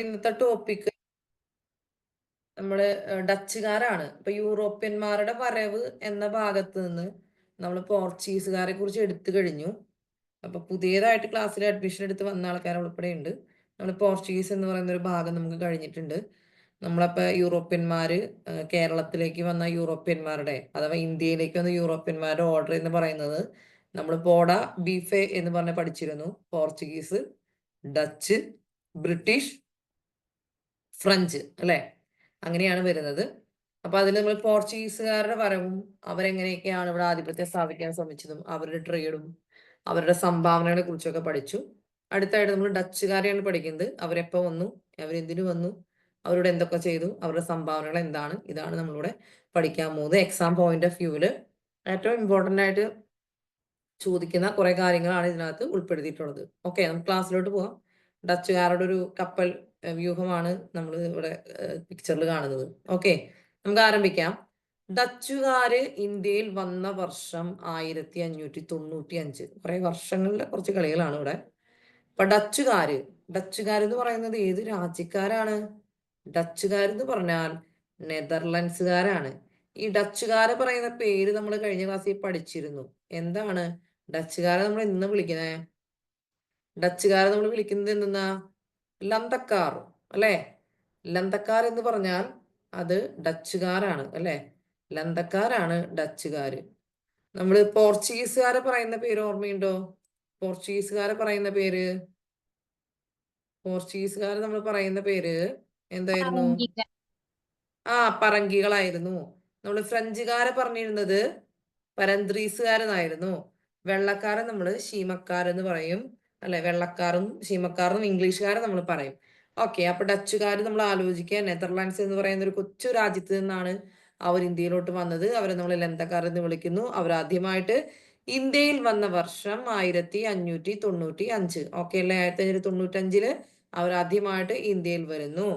ഇന്നത്തെ ടോപ്പിക് നമ്മള് ഡച്ചുകാരാണ്. ഇപ്പൊ യൂറോപ്യന്മാരുടെ വരവ് എന്ന ഭാഗത്ത് നിന്ന് നമ്മൾ പോർച്ചുഗീസുകാരെ കുറിച്ച് എടുത്തു കഴിഞ്ഞു. അപ്പൊ പുതിയതായിട്ട് ക്ലാസ്സിൽ അഡ്മിഷൻ എടുത്ത് വന്ന ആൾക്കാർ ഉൾപ്പെടെ ഉണ്ട്. നമ്മൾ പോർച്ചുഗീസ് എന്ന് പറയുന്ന ഒരു ഭാഗം നമുക്ക് കഴിഞ്ഞിട്ടുണ്ട്. നമ്മളപ്പോ യൂറോപ്യന്മാര് കേരളത്തിലേക്ക് വന്ന യൂറോപ്യന്മാരുടെ അഥവാ ഇന്ത്യയിലേക്ക് വന്ന യൂറോപ്യന്മാരുടെ ഓർഡർ എന്ന് പറയുന്നത് നമ്മൾ പോഡ ബീഫെ എന്ന് പറഞ്ഞ് പഠിച്ചിരുന്നു. പോർച്ചുഗീസ്, ഡച്ച്, ബ്രിട്ടീഷ്, ഫ്രഞ്ച് അല്ലെ, അങ്ങനെയാണ് വരുന്നത്. അപ്പൊ അതിൽ നമ്മൾ പോർച്ചുഗീസുകാരുടെ വരവും അവരെങ്ങനെയൊക്കെയാണ് ഇവിടെ ആധിപത്യം സ്ഥാപിക്കാൻ ശ്രമിച്ചതും അവരുടെ ട്രേഡും അവരുടെ സംഭാവനകളെ കുറിച്ചൊക്കെ പഠിച്ചു. അടുത്തായിട്ട് നമ്മൾ ഡച്ചുകാരെയാണ് പഠിക്കുന്നത്. അവരെപ്പോ വന്നു, അവരെന്തിനു വന്നു, അവരോട് എന്തൊക്കെ ചെയ്തു, അവരുടെ സംഭാവനകൾ എന്താണ്, ഇതാണ് നമ്മളിവിടെ പഠിക്കാൻ പോകുന്നത്. എക്സാം പോയിന്റ് ഓഫ് വ്യൂവില് ഏറ്റവും ഇമ്പോർട്ടന്റ് ആയിട്ട് ചോദിക്കുന്ന കുറെ കാര്യങ്ങളാണ് ഇതിനകത്ത് ഉൾപ്പെടുത്തിയിട്ടുള്ളത്. ഓക്കെ, നമുക്ക് ക്ലാസ്സിലോട്ട് പോവാം. ഡച്ചുകാരുടെ ഒരു കപ്പൽ വ്യൂഹമാണ് നമ്മൾ ഇവിടെ പിക്ചറിൽ കാണുന്നത്. ഓക്കെ, നമുക്ക് ആരംഭിക്കാം. ഡച്ചുകാര് ഇന്ത്യയിൽ വന്ന വർഷം 1595. കുറെ വർഷങ്ങളുടെ കുറച്ച് കളികളാണ് ഇവിടെ. അപ്പൊ ഡച്ചുകാരെന്ന് പറയുന്നത് ഏത് രാജ്യക്കാരാണ്? ഡച്ചുകാരെന്ന് പറഞ്ഞാൽ നെതർലൻഡ്സുകാരാണ്. ഈ ഡച്ചുകാരെ പറയുന്ന പേര് നമ്മൾ കഴിഞ്ഞ ക്ലാസ്സിൽ പഠിച്ചിരുന്നു. എന്താണ് ഡച്ചുകാരെ നമ്മൾ ഇന്ന് വിളിക്കുന്നത്? ഡച്ചുകാരെ നമ്മൾ വിളിക്കുന്നത് എന്തെന്നാ? ലന്തക്കാർ അല്ലെ. ലന്തക്കാർ എന്ന് പറഞ്ഞാൽ അത് ഡച്ചുകാരാണ് അല്ലെ. ലന്തക്കാരാണ് ഡച്ചുകാര്. നമ്മൾ പോർച്ചുഗീസുകാരെ പറയുന്ന പേര് ഓർമ്മയുണ്ടോ? പോർച്ചുഗീസുകാരെ പറയുന്ന പേര് നമ്മൾ പറയുന്ന പേര് എന്തായിരുന്നു? പറങ്കികളായിരുന്നു. നമ്മൾ ഫ്രഞ്ചുകാരെ പറഞ്ഞിരുന്നത് പരന്ത്രീസുകാരെന്നായിരുന്നു. വെള്ളക്കാരെ നമ്മൾ ശീമക്കാരെന്ന് പറയും അല്ലെ. വെള്ളക്കാരും ശീമക്കാരും ഇംഗ്ലീഷുകാരെ നമ്മൾ പറയും. ഓക്കെ, അപ്പൊ ഡച്ചുകാർ നമ്മൾ ആലോചിക്കുക, നെതർലാൻഡ്സ് എന്ന് പറയുന്ന ഒരു കൊച്ചു രാജ്യത്ത് നിന്നാണ് അവർ ഇന്ത്യയിലോട്ട് വന്നത്. അവരെ നമ്മൾ ലന്തക്കാർ എന്ന് വിളിക്കുന്നു. അവർ ആദ്യമായിട്ട് ഇന്ത്യയിൽ വന്ന വർഷം 1595. ഓക്കെ അല്ലെ. 1595 അവർ ആദ്യമായിട്ട് ഇന്ത്യയിൽ വരുന്നു.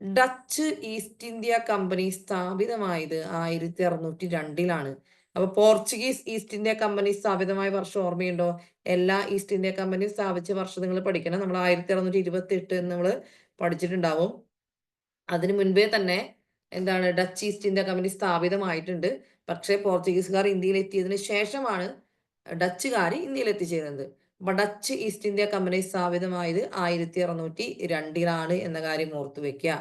ഡച്ച് ഈസ്റ്റ് ഇന്ത്യ കമ്പനി സ്ഥാപിതമായത് 1602 അപ്പൊ പോർച്ചുഗീസ് ഈസ്റ്റ് ഇന്ത്യ കമ്പനി സ്ഥാപിതമായ വർഷം ഓർമ്മയുണ്ടോ? എല്ലാ ഈസ്റ്റ് ഇന്ത്യ കമ്പനി സ്ഥാപിച്ച വർഷം നിങ്ങൾ പഠിക്കണം. നമ്മൾ 1628 എന്ന് നമ്മൾ പഠിച്ചിട്ടുണ്ടാവും. അതിനു മുൻപേ തന്നെ എന്താണ് ഡച്ച് ഈസ്റ്റ് ഇന്ത്യ കമ്പനി സ്ഥാപിതമായിട്ടുണ്ട്. പക്ഷേ പോർച്ചുഗീസുകാർ ഇന്ത്യയിൽ എത്തിയതിനു ശേഷമാണ് ഡച്ചുകാർ ഇന്ത്യയിൽ എത്തിച്ചേരുന്നത്. അപ്പൊ ഡച്ച് ഈസ്റ്റ് ഇന്ത്യ കമ്പനി സ്ഥാപിതമായത് 1602 എന്ന കാര്യം ഓർത്തു വെക്കുക.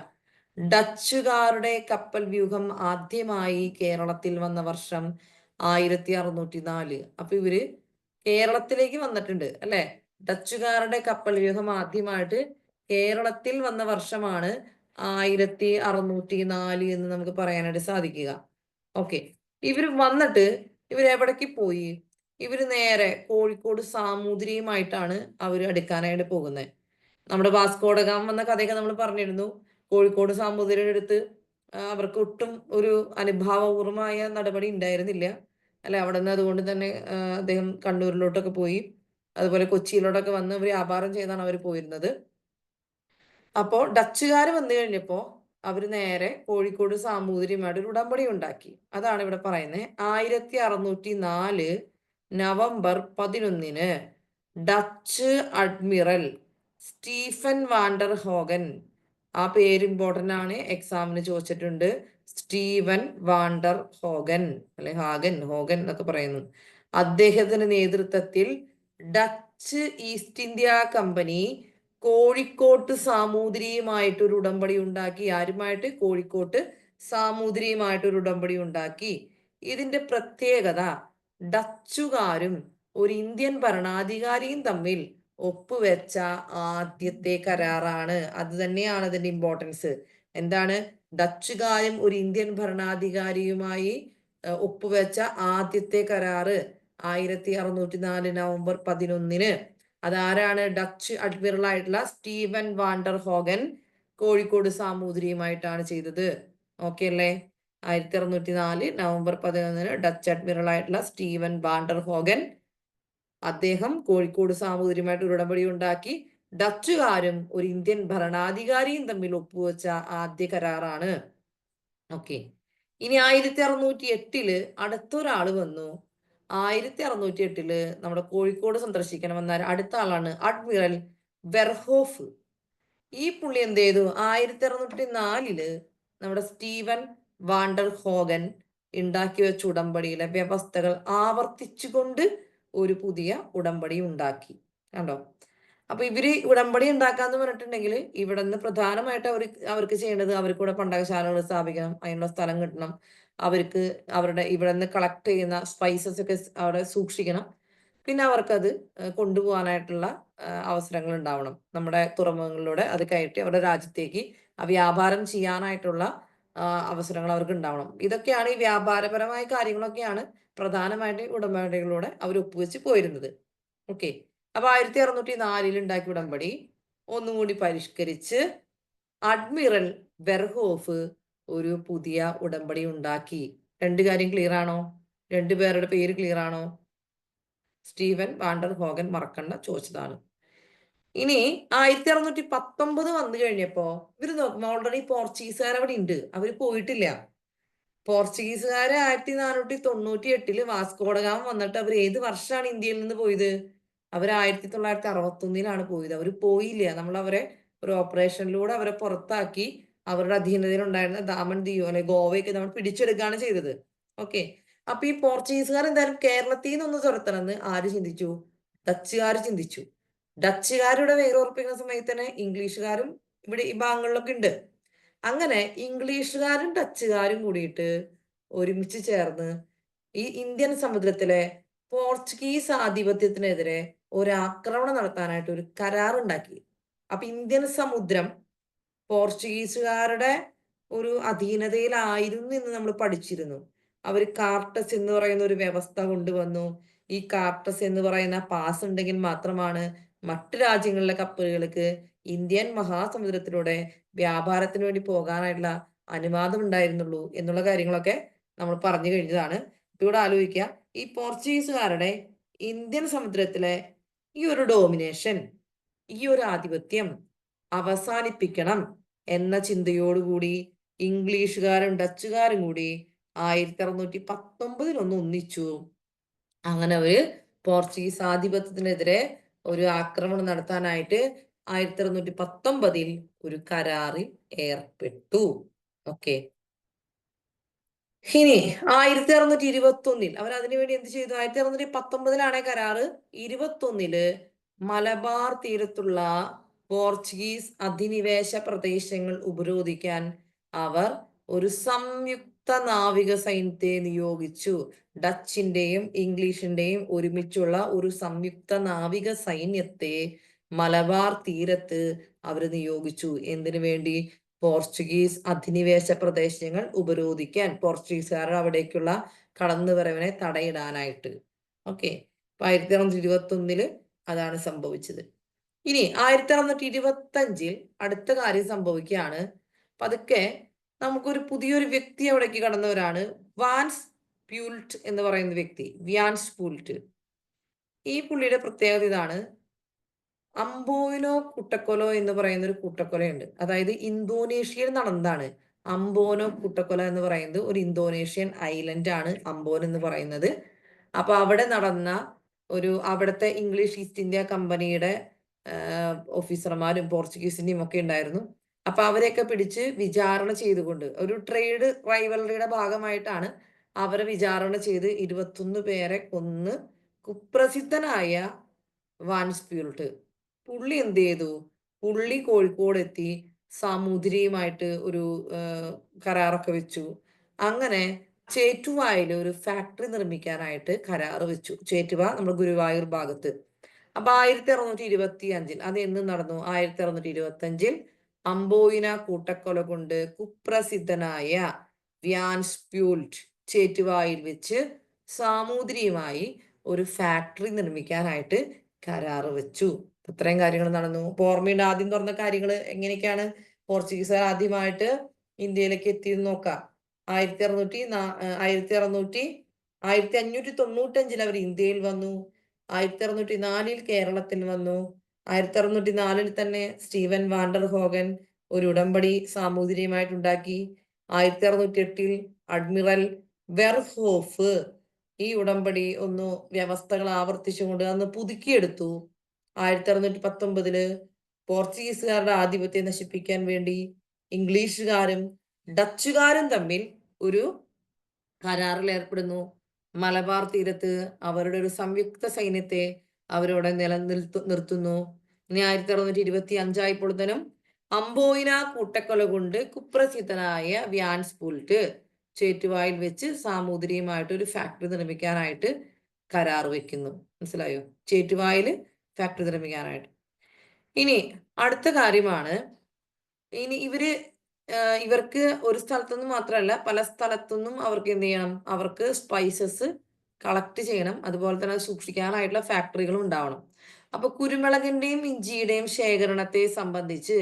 ഡച്ചുകാരുടെ കപ്പൽ വ്യൂഹം ആദ്യമായി കേരളത്തിൽ വന്ന വർഷം 1604. അപ്പൊ ഇവര് കേരളത്തിലേക്ക് വന്നിട്ടുണ്ട് അല്ലെ. ഡച്ചുകാരുടെ കപ്പൽ വ്യൂഹം ആദ്യമായിട്ട് കേരളത്തിൽ വന്ന വർഷമാണ് 1604 എന്ന് നമുക്ക് പറയാനായിട്ട് സാധിക്കുക. ഓക്കെ, ഇവര് വന്നിട്ട് ഇവരെവിടേക്ക് പോയി? ഇവര് നേരെ കോഴിക്കോട് സാമൂതിരിയുമായിട്ടാണ് അവർ അടുക്കാനായിട്ട് പോകുന്നത്. നമ്മുടെ വാസ്കോഡഗാമ വന്ന കഥയൊക്കെ നമ്മൾ പറഞ്ഞിരുന്നു. കോഴിക്കോട് സാമൂതിരിയുടെ അടുത്ത് അവർക്ക് ഒട്ടും ഒരു അനുഭാവപൂർവമായ നടപടി ഉണ്ടായിരുന്നില്ല അല്ലെ. അവിടെ നിന്ന് അതുകൊണ്ട് തന്നെ അദ്ദേഹം കണ്ണൂരിലോട്ടൊക്കെ പോയി, അതുപോലെ കൊച്ചിയിലോട്ടൊക്കെ വന്ന് വ്യാപാരം ചെയ്താണ് അവർ പോയിരുന്നത്. അപ്പോ ഡച്ചുകാർ വന്നു കഴിഞ്ഞപ്പോ അവര് നേരെ കോഴിക്കോട് സാമൂതിരിയുമായിട്ട് ഒരു ഉടമ്പടി ഉണ്ടാക്കി. അതാണ് ഇവിടെ പറയുന്നത്. 1604 November 11 Dutch admiral Stephen wander Hogan, ആ പേര് ഇമ്പോർട്ടന്റ് ആണ്, എക്സാമിന് ചോദിച്ചിട്ടുണ്ട്. സ്റ്റീവൻ വാണ്ടർ ഹോഗൻ അല്ലെ ഹോഗൻ എന്നൊക്കെ പറയുന്നു. അദ്ദേഹത്തിന്റെ നേതൃത്വത്തിൽ ഡച്ച് ഈസ്റ്റ് ഇന്ത്യ കമ്പനി കോഴിക്കോട്ട് സാമൂതിരിയുമായിട്ട് ഒരു ഉടമ്പടി ഉണ്ടാക്കി. ആരുമായിട്ട്? കോഴിക്കോട്ട് സാമൂതിരിയുമായിട്ട് ഒരു ഉടമ്പടി ഉണ്ടാക്കി. ഇതിന്റെ പ്രത്യേകത ഡച്ചുകാരും ഒരു ഇന്ത്യൻ ഭരണാധികാരിയും തമ്മിൽ ഒപ്പുവെച്ച ആദ്യത്തെ കരാറാണ്. അത് തന്നെയാണ് അതിന്റെ ഇമ്പോർട്ടൻസ്. എന്താണ്? ഡച്ചുകാരും ഒരു ഇന്ത്യൻ ഭരണാധികാരിയുമായി ഒപ്പുവെച്ച ആദ്യത്തെ കരാറ് 1604 നവംബർ 11. അതാരാണ്? ഡച്ച് അഡ്മിറൽ ആയിട്ടുള്ള സ്റ്റീവൻ വാണ്ടർ ഹോഗൻ കോഴിക്കോട് സാമൂതിരിയുമായിട്ടാണ് ചെയ്തത്. ഓക്കെ അല്ലേ. 1604 നവംബർ 11 ഡച്ച് അഡ്മിറൽ ആയിട്ടുള്ള സ്റ്റീവൻ വാണ്ടർ ഹോഗൻ അദ്ദേഹം കോഴിക്കോട് സാമൂതിരിയുമായിട്ട് ഒരു ഉടമ്പടി ഉണ്ടാക്കി. ഡച്ചുകാരും ഒരു ഇന്ത്യൻ ഭരണാധികാരിയും തമ്മിൽ ഒപ്പുവെച്ച ആദ്യ കരാറാണ്. ഓക്കെ, ഇനി 1608 അടുത്തൊരാള് വന്നു. 1608 നമ്മുടെ കോഴിക്കോട് സന്ദർശിക്കണമെന്ന അടുത്ത ആളാണ് അഡ്മിറൽ വെർഹോഫ്. ഈ പുള്ളി എന്ത് ചെയ്തു? 1604 നമ്മുടെ സ്റ്റീവൻ വാണ്ടർ ഹോഗൻ ഉണ്ടാക്കി വെച്ച ഉടമ്പടിയിലെ വ്യവസ്ഥകൾ ആവർത്തിച്ചുകൊണ്ട് ഒരു പുതിയ ഉടമ്പടി ഉണ്ടാക്കി. കണ്ടോ? അപ്പൊ ഇവര് ഉടമ്പടി ഉണ്ടാക്കാന്ന് പറഞ്ഞിട്ടുണ്ടെങ്കിൽ ഇവിടെ നിന്ന് പ്രധാനമായിട്ട് അവർക്ക് ചെയ്യേണ്ടത് അവർക്ക് ഇവിടെ പണ്ടകശാലകൾ സ്ഥാപിക്കണം, അതിനുള്ള സ്ഥലം കിട്ടണം, അവർക്ക് ഇവിടെ നിന്ന് കളക്ട് ചെയ്യുന്ന സ്പൈസസ് ഒക്കെ അവിടെ സൂക്ഷിക്കണം, പിന്നെ അവർക്കത് കൊണ്ടുപോകാനായിട്ടുള്ള അവസരങ്ങൾ ഉണ്ടാവണം. നമ്മുടെ തുറമുഖങ്ങളിലൂടെ അത് കയറ്റി അവരുടെ രാജ്യത്തേക്ക് വ്യാപാരം ചെയ്യാനായിട്ടുള്ള അവസരങ്ങൾ അവർക്ക് ഉണ്ടാവണം. ഇതൊക്കെയാണ് ഈ വ്യാപാരപരമായ കാര്യങ്ങളൊക്കെയാണ് പ്രധാനമായിട്ട് ഉടമ്പടികളിലൂടെ അവർ ഒപ്പുവെച്ച് പോയിരുന്നത്. ഓക്കെ. അപ്പൊ 1604 ഉണ്ടാക്കിയ ഉടമ്പടി ഒന്നുകൂടി പരിഷ്കരിച്ച് അഡ്മിറൽ വെർഹോഫ് ഒരു പുതിയ ഉടമ്പടി ഉണ്ടാക്കി. രണ്ട് കാര്യം ക്ലിയർ ആണോ? രണ്ടുപേരുടെ പേര് ക്ലിയർ ആണോ? സ്റ്റീവൻ വാണ്ടർ ഹോഗൻ മറക്കണ്ട, ചോദിച്ചതാണ്. ഇനി 1619 വന്നു കഴിഞ്ഞപ്പോ ഇവര് നോക്കുമ്പോ ഓൾറെഡി പോർച്ചുഗീസുകാർ അവിടെ ഉണ്ട്, അവര് പോയിട്ടില്ല. പോർച്ചുഗീസുകാര് 1498 വാസ്കോഡഗാമ വന്നിട്ട് അവർ ഏത് വർഷമാണ് ഇന്ത്യയിൽ നിന്ന് പോയത്? അവർ 1961 പോയത്. അവർ പോയില്ല. നമ്മൾ അവരെ ഒരു ഓപ്പറേഷനിലൂടെ അവരെ പുറത്താക്കി അവരുടെ അധീനതയിൽ ഉണ്ടായിരുന്ന ദാമൻ ദിയു അല്ലെ ഗോവയൊക്കെ നമ്മൾ പിടിച്ചെടുക്കുകയാണ് ചെയ്തത്. ഓക്കെ. അപ്പൊ ഈ പോർച്ചുഗീസുകാർ എന്തായാലും കേരളത്തിൽ നിന്നൊന്ന് തുരത്തണമെന്ന് ആര് ചിന്തിച്ചു? ഡച്ചുകാർ ചിന്തിച്ചു. ഡച്ചുകാരുടെ വേരുറപ്പിക്കുന്ന സമയത്ത് തന്നെ ഇംഗ്ലീഷുകാരും ഇവിടെ ഈ ഭാഗങ്ങളിലൊക്കെ ഉണ്ട്. അങ്ങനെ ഇംഗ്ലീഷുകാരും ഡച്ചുകാരും കൂടിയിട്ട് ഒരുമിച്ച് ചേർന്ന് ഈ ഇന്ത്യൻ സമുദ്രത്തിലെ പോർച്ചുഗീസ് ആധിപത്യത്തിനെതിരെ ഒരു ആക്രമണം നടത്താനായിട്ട് ഒരു കരാർ ഉണ്ടാക്കി. അപ്പൊ ഇന്ത്യൻ സമുദ്രം പോർച്ചുഗീസുകാരുടെ ഒരു അധീനതയിലായിരുന്നു എന്ന് നമ്മൾ പഠിച്ചിരുന്നു. അവർ കാർട്ടസ് എന്ന് പറയുന്ന ഒരു വ്യവസ്ഥ കൊണ്ടുവന്നു. ഈ കാർട്ടസ് എന്ന് പറയുന്ന പാസ് ഉണ്ടെങ്കിൽ മാത്രമാണ് മറ്റു രാജ്യങ്ങളിലെ കപ്പലുകൾക്ക് ഇന്ത്യൻ മഹാസമുദ്രത്തിലൂടെ വ്യാപാരത്തിന് വേണ്ടി പോകാനായിട്ടുള്ള അനുവാദം ഉണ്ടായിരുന്നുള്ളൂ എന്നുള്ള കാര്യങ്ങളൊക്കെ നമ്മൾ പറഞ്ഞു കഴിഞ്ഞതാണ്. ഇവിടെ ആലോചിക്കുക, ഈ പോർച്ചുഗീസുകാരുടെ ഇന്ത്യൻ സമുദ്രത്തിലെ ഈ ഒരു ഡോമിനേഷൻ, ഈ ഒരു ആധിപത്യം അവസാനിപ്പിക്കണം എന്ന ചിന്തയോടുകൂടി ഇംഗ്ലീഷുകാരും ഡച്ചുകാരും കൂടി 1619 ഒന്നിച്ചു. അങ്ങനെ അവര് പോർച്ചുഗീസ് ആധിപത്യത്തിനെതിരെ ഒരു ആക്രമണം നടത്താനായിട്ട് 1619 ഒരു കരാറിൽ ഏർപ്പെട്ടു. ഓക്കെ. ഇനി 1621 അവർ അതിനുവേണ്ടി എന്ത് ചെയ്തു? 1619 കരാറ്. 21 മലബാർ തീരത്തുള്ള പോർച്ചുഗീസ് അധിനിവേശ പ്രദേശങ്ങൾ ഉപരോധിക്കാൻ അവർ ഒരു സംയുക്ത നാവിക സൈന്യത്തെ നിയോഗിച്ചു. ഡച്ചിന്റെയും ഇംഗ്ലീഷിന്റെയും ഒരുമിച്ചുള്ള ഒരു സംയുക്ത നാവിക സൈന്യത്തെ മലബാർ തീരത്ത് അവർ നിയോഗിച്ചു. എന്തിനു വേണ്ടി? പോർച്ചുഗീസ് അധിനിവേശ പ്രദേശങ്ങൾ ഉപരോധിക്കാൻ, പോർച്ചുഗീസുകാരുടെ അവിടേക്കുള്ള കടന്നുവരവിനെ തടയിടാനായിട്ട്. ഓക്കെ. 1621 അതാണ് സംഭവിച്ചത്. ഇനി 1625 അടുത്ത കാര്യം സംഭവിക്കുകയാണ്. പതുക്കെ നമുക്കൊരു പുതിയൊരു വ്യക്തി അവിടേക്ക് കടന്നവരാണ് വാൻസ് പ്യൂൾട്ട് എന്ന് പറയുന്ന വ്യക്തി. വ്യാൻസ് പൂൾട്ട്. ഈ പുള്ളിയുടെ പ്രത്യേകത ഇതാണ്. അംബോയിനോ കൂട്ടക്കൊല എന്ന് പറയുന്ന ഒരു കൂട്ടക്കൊലയുണ്ട്. അതായത് ഇന്തോനേഷ്യയിൽ നടന്നതാണ്. അംബോനോ കൂട്ടക്കൊല എന്ന് പറയുന്നത് ഒരു ഇന്തോനേഷ്യൻ ഐലൻഡ് ആണ് അംബോൻ എന്ന് പറയുന്നത്. അപ്പൊ അവിടെ നടന്ന അവിടുത്തെ ഇംഗ്ലീഷ് ഈസ്റ്റ് ഇന്ത്യ കമ്പനിയുടെ ഓഫീസർമാരും പോർച്ചുഗീസിന്റെയും ഒക്കെ ഉണ്ടായിരുന്നു. അപ്പൊ അവരെയൊക്കെ പിടിച്ച് വിചാരണ ചെയ്തുകൊണ്ട് ഒരു ട്രേഡ് റൈവലറിയുടെ ഭാഗമായിട്ടാണ് അവരെ വിചാരണ ചെയ്ത് 21 പേരെ കൊന്ന് കുപ്രസിദ്ധനായ വാൻസ്പ്യൂൾട്ട് പുള്ളി എന്ത് ചെയ്തു? പുള്ളി കോഴിക്കോട് എത്തി സാമൂതിരിയുമായിട്ട് ഒരു കരാറൊക്കെ വെച്ചു. അങ്ങനെ ചേറ്റുവായിൽ ഒരു ഫാക്ടറി നിർമ്മിക്കാനായിട്ട് കരാർ വെച്ചു. ചേറ്റുവ നമ്മുടെ ഗുരുവായൂർ ഭാഗത്ത്. അപ്പൊ 1625 അത് എന്ന് നടന്നു? 1625 അംബോയിന കൂട്ടക്കൊല കൊണ്ട് കുപ്രസിദ്ധനായ വ്യാൻസ്പ്യൂൾട്ട് ചേറ്റുവായിൽ വെച്ച് സാമൂതിരിയുമായി ഒരു ഫാക്ടറി നിർമ്മിക്കാനായിട്ട് കരാറ് വെച്ചു. ഇത്രയും കാര്യങ്ങൾ നടന്നു. ഓർമ്മയുടെ ആദ്യം തുറന്ന കാര്യങ്ങൾ എങ്ങനെയൊക്കെയാണ് പോർച്ചുഗീസുകാർ ആദ്യമായിട്ട് ഇന്ത്യയിലേക്ക് എത്തിയെന്ന് നോക്കാം. 1595 അവർ ഇന്ത്യയിൽ വന്നു. 1604 കേരളത്തിൽ വന്നു. 1604 തന്നെ സ്റ്റീവൻ വാണ്ടർ ഹോഗൻ ഒരു ഉടമ്പടി സാമൂതിരിയുമായിട്ടുണ്ടാക്കി. 1608 അഡ്മിറൽ വെർഹോഫ് ഈ ഉടമ്പടി വ്യവസ്ഥകൾ ആവർത്തിച്ചുകൊണ്ട് അന്ന് പുതുക്കിയെടുത്തു. 1619 പോർച്ചുഗീസുകാരുടെ ആധിപത്യം നശിപ്പിക്കാൻ വേണ്ടി ഇംഗ്ലീഷുകാരും ഡച്ചുകാരും തമ്മിൽ ഒരു കരാറിൽ ഏർപ്പെടുന്നു. മലബാർ തീരത്ത് അവരുടെ ഒരു സംയുക്ത സൈന്യത്തെ അവരവിടെ നിർത്തുന്നു. ഇനി 1625 അംബോയിന കൂട്ടക്കൊല കൊണ്ട് കുപ്രസിദ്ധനായ വ്യാൻസ്പൂൾട്ട് ചേറ്റുവായിൽ വെച്ച് സാമൂതിരിയുമായിട്ട് ഒരു ഫാക്ടറി നിർമ്മിക്കാനായിട്ട് കരാർ വെക്കുന്നു. മനസ്സിലായോ? ചേറ്റുവായിൽ ഫാക്ടറി നിർമ്മിക്കാനായിട്ട്. ഇനി അടുത്ത കാര്യമാണ്, ഇനി ഇവർക്ക് ഒരു സ്ഥലത്തുനിന്ന് മാത്രമല്ല പല സ്ഥലത്തുനിന്നും അവർക്ക് എന്ത് ചെയ്യണം, അവർക്ക് സ്പൈസസ് കളക്ട് ചെയ്യണം, അതുപോലെ തന്നെ സൂക്ഷിക്കാനായിട്ടുള്ള ഫാക്ടറികളും ഉണ്ടാവണം. അപ്പൊ കുരുമുളകിന്റെയും ഇഞ്ചിയുടെയും ശേഖരണത്തെ സംബന്ധിച്ച്